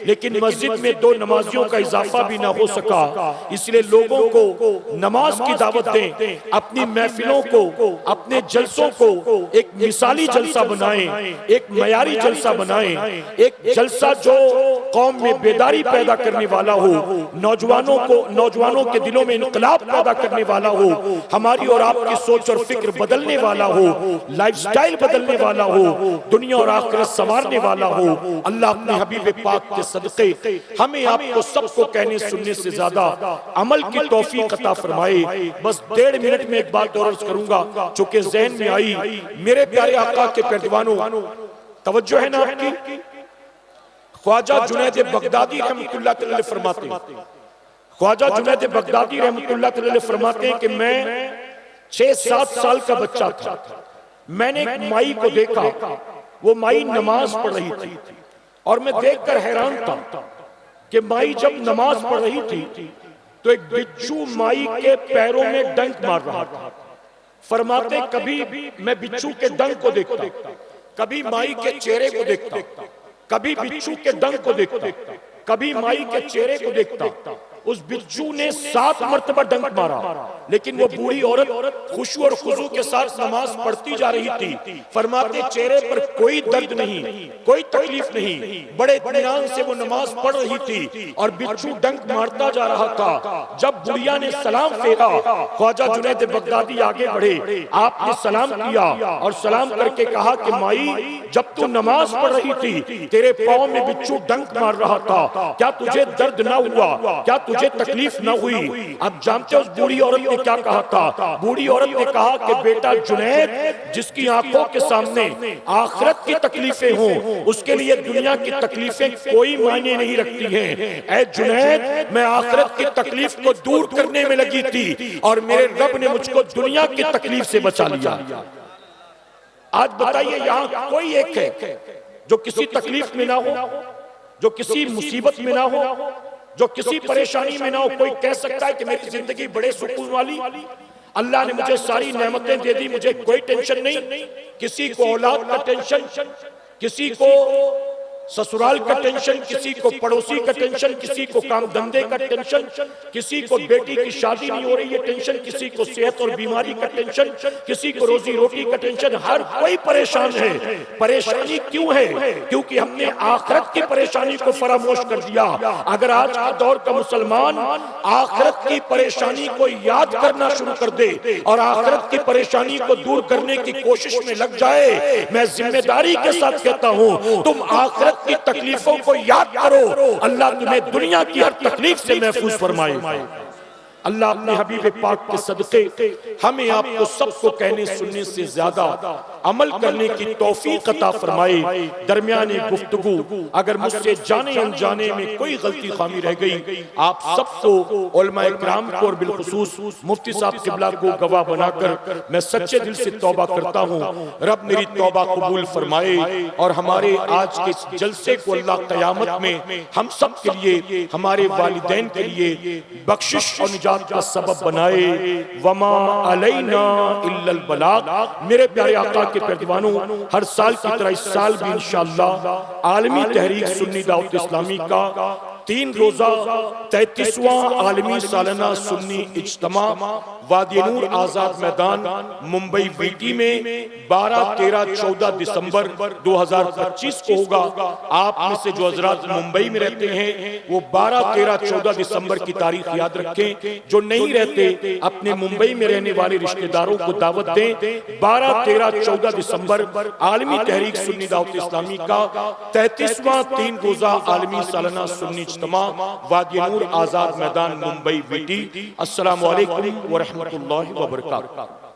لیکن مسجد میں 2 نمازیوں کا اضافہ بھی نہ ہو سکا۔ اس لیے لوگوں کو نماز کی دعوت دیں، اپنی محفلوں کو، اپنے جلسوں کو ایک مثالی جلسہ بنائیں، ایک معیاری جلسہ بنائیں، ایک جلسہ جو قوم میں بیداری پیدا کرنے والا ہو، نوجوانوں کے دلوں میں انقلاب پیدا کرنے والا ہو، ہماری اور آپ کی سوچ اور فکر بدلنے والا ہو، لائف سٹائل بدلنے والا ہو، دنیا اور آخرت سنوارنے والا ہو۔ اللہ اپنے حبیب پاک کے صدقے ہمیں آپ کو سب کو کہنے سننے سے زیادہ عمل کی توفیق عطا فرمائے۔ بس 1.5 منٹ میں ایک بات اور عرض کروں گا چونکہ ذہن میں آئی۔ میرے پیارے آقا کے پیروانوں، توجہ ہے نا آپ کی؟ خواجہ جنید بغدادی رحمت اللہ تعالی فرماتے ہیں، خواجہ جنید بغدادی رحمت اللہ تعالی فرماتے ہیں کہ میں 6-7 سال کا بچہ تھا، میں نے ایک مائی کو دیکھا، وہ مائی نماز پڑھ رہی تھی، اور میں دیکھ کر حیران تھا کہ مائی جب نماز پڑھ رہی تھی تو ایک بچو مائی کے پیروں میں ڈنک مار رہا تھا۔ فرماتے کبھی میں بچو کے ڈنک کو دیکھتا، کبھی مائی کے چہرے کو دیکھتا، کبھی بچو کے ڈنک کو دیکھتا، کبھی مائی کے چہرے کو دیکھتا۔ اس بچو نے 7 مرتبہ ڈنک مارا، لیکن وہ بوڑھی عورت خشوع اور خضوع کے ساتھ نماز پڑھتی جا رہی تھی۔ فرماتے چہرے پر کوئی درد نہیں، کوئی تکلیف نہیں، بڑے اطمینان سے وہ نماز پڑھ رہی تھی اور بچو ڈنک مارتا جا رہا تھا۔ جب بڑھیا نے سلام پھیرا، خواجہ جنید بغدادی آگے بڑھے، آپ نے سلام کیا اور سلام کر کے کہا کہ مائی جب تو نماز پڑھ رہی تھی تیرے پاؤں میں بچو ڈنک مار رہا تھا، کیا تجھے درد نہ ہوا؟ کیا تجھے تکلیف نہ ہوئی؟ اب جانتے اس بوڑھی عورت نے کیا کہا تھا؟ بوڑھی عورت نے کہا کہ بیٹا جنید، جس کی آنکھوں کے سامنے آخرت کی تکلیفیں ہوں اس کے لیے دنیا کی تکلیفیں کوئی معنی نہیں رکھتی ہیں۔ اے جنید، میں آخرت کی تکلیف کو دور کرنے میں لگی تھی اور میرے رب نے مجھ کو دنیا کی تکلیف سے بچا لیا۔ آج بتائیے یہاں کوئی ایک ہے جو کسی تکلیف میں نہ ہو، جو کسی مصیبت میں نہ ہو، جو کسی پریشانی میں نہ ہو؟ کوئی کہہ سکتا ہے کہ میری زندگی بڑے سکون والی، اللہ نے مجھے ساری نعمتیں دے دی، مجھے کوئی ٹینشن نہیں؟ کسی کو اولاد کا ٹینشن، کسی کو سسرال کا ٹینشن، کسی کو پڑوسی کا ٹینشن، کسی کو کام دھندے کا ٹینشن، کسی کو بیٹی کی شادی نہیں ہو رہی ہے ٹینشن، کسی کو صحت اور بیماری کا ٹینشن، کسی کو روزی روٹی کا ٹینشن۔ ہر کوئی پریشان ہے۔ پریشانی کیوں ہے؟ کیونکہ ہم نے آخرت کی پریشانی کو فراموش کر دیا۔ اگر آج کا دور کا مسلمان آخرت کی پریشانی کو یاد کرنا شروع کر دے اور آخرت کی پریشانی کو دور کرنے کی کوشش میں لگ جائے، میں ذمہ داری کے ساتھ کہتا ہوں تم آخرت کی تکلیفوں کو یاد کرو، اللہ تمہیں دنیا کی ہر تکلیف سے محفوظ فرمائے۔ اللہ اپنے حبیب پاک کے صدقے ہمیں آپ کو سب کو کہنے سننے سے زیادہ عمل کرنے کی توفیق عطا فرمائے۔ درمیان گفتگو اگر مجھ سے جانے انجانے میں کوئی غلطی خامی رہ گئی، آپ سب کو، علماء اکرام کو اور بالخصوص مفتی صاحب قبلہ کو گواہ بنا کر میں سچے دل سے توبہ کرتا ہوں۔ رب میری توبہ قبول فرمائے اور ہمارے آج کے اس جلسے کو اللہ قیامت میں ہم سب کے لیے، ہمارے والدین کے لیے بخشش اور نجات کا سبب بنائے۔ وما علینا الا البلاغ۔ میرے پیارے آقا کے پردوانوں، ہر سال کی طرح اس سال بھی انشاءاللہ عالمی تحریک سنی دعوت اسلامی کا 3 روزہ 33واں عالمی سالانہ سنی اجتماع وادی نور آزاد میدان ممبئی وی ٹی میں 12، 13، 14 دسمبر 2025 کو ہوگا۔ آپ میں سے جو حضرات ممبئی میں رہتے ہیں وہ 12، 13، 14 دسمبر کی تاریخ یاد رکھیں۔ جو نہیں رہتے اپنے ممبئی میں رہنے والے رشتہ داروں کو دعوت دیں۔ 12، 13، 14 دسمبر عالمی تحریک سنی دعوت اسلامی کا 33واں 3 روزہ عالمی سالانہ سنی اجتماع وادی نور آزاد میدان ممبئی وی ٹی۔ السلام علیکم ورحمۃ اللہ وبرکاتہ۔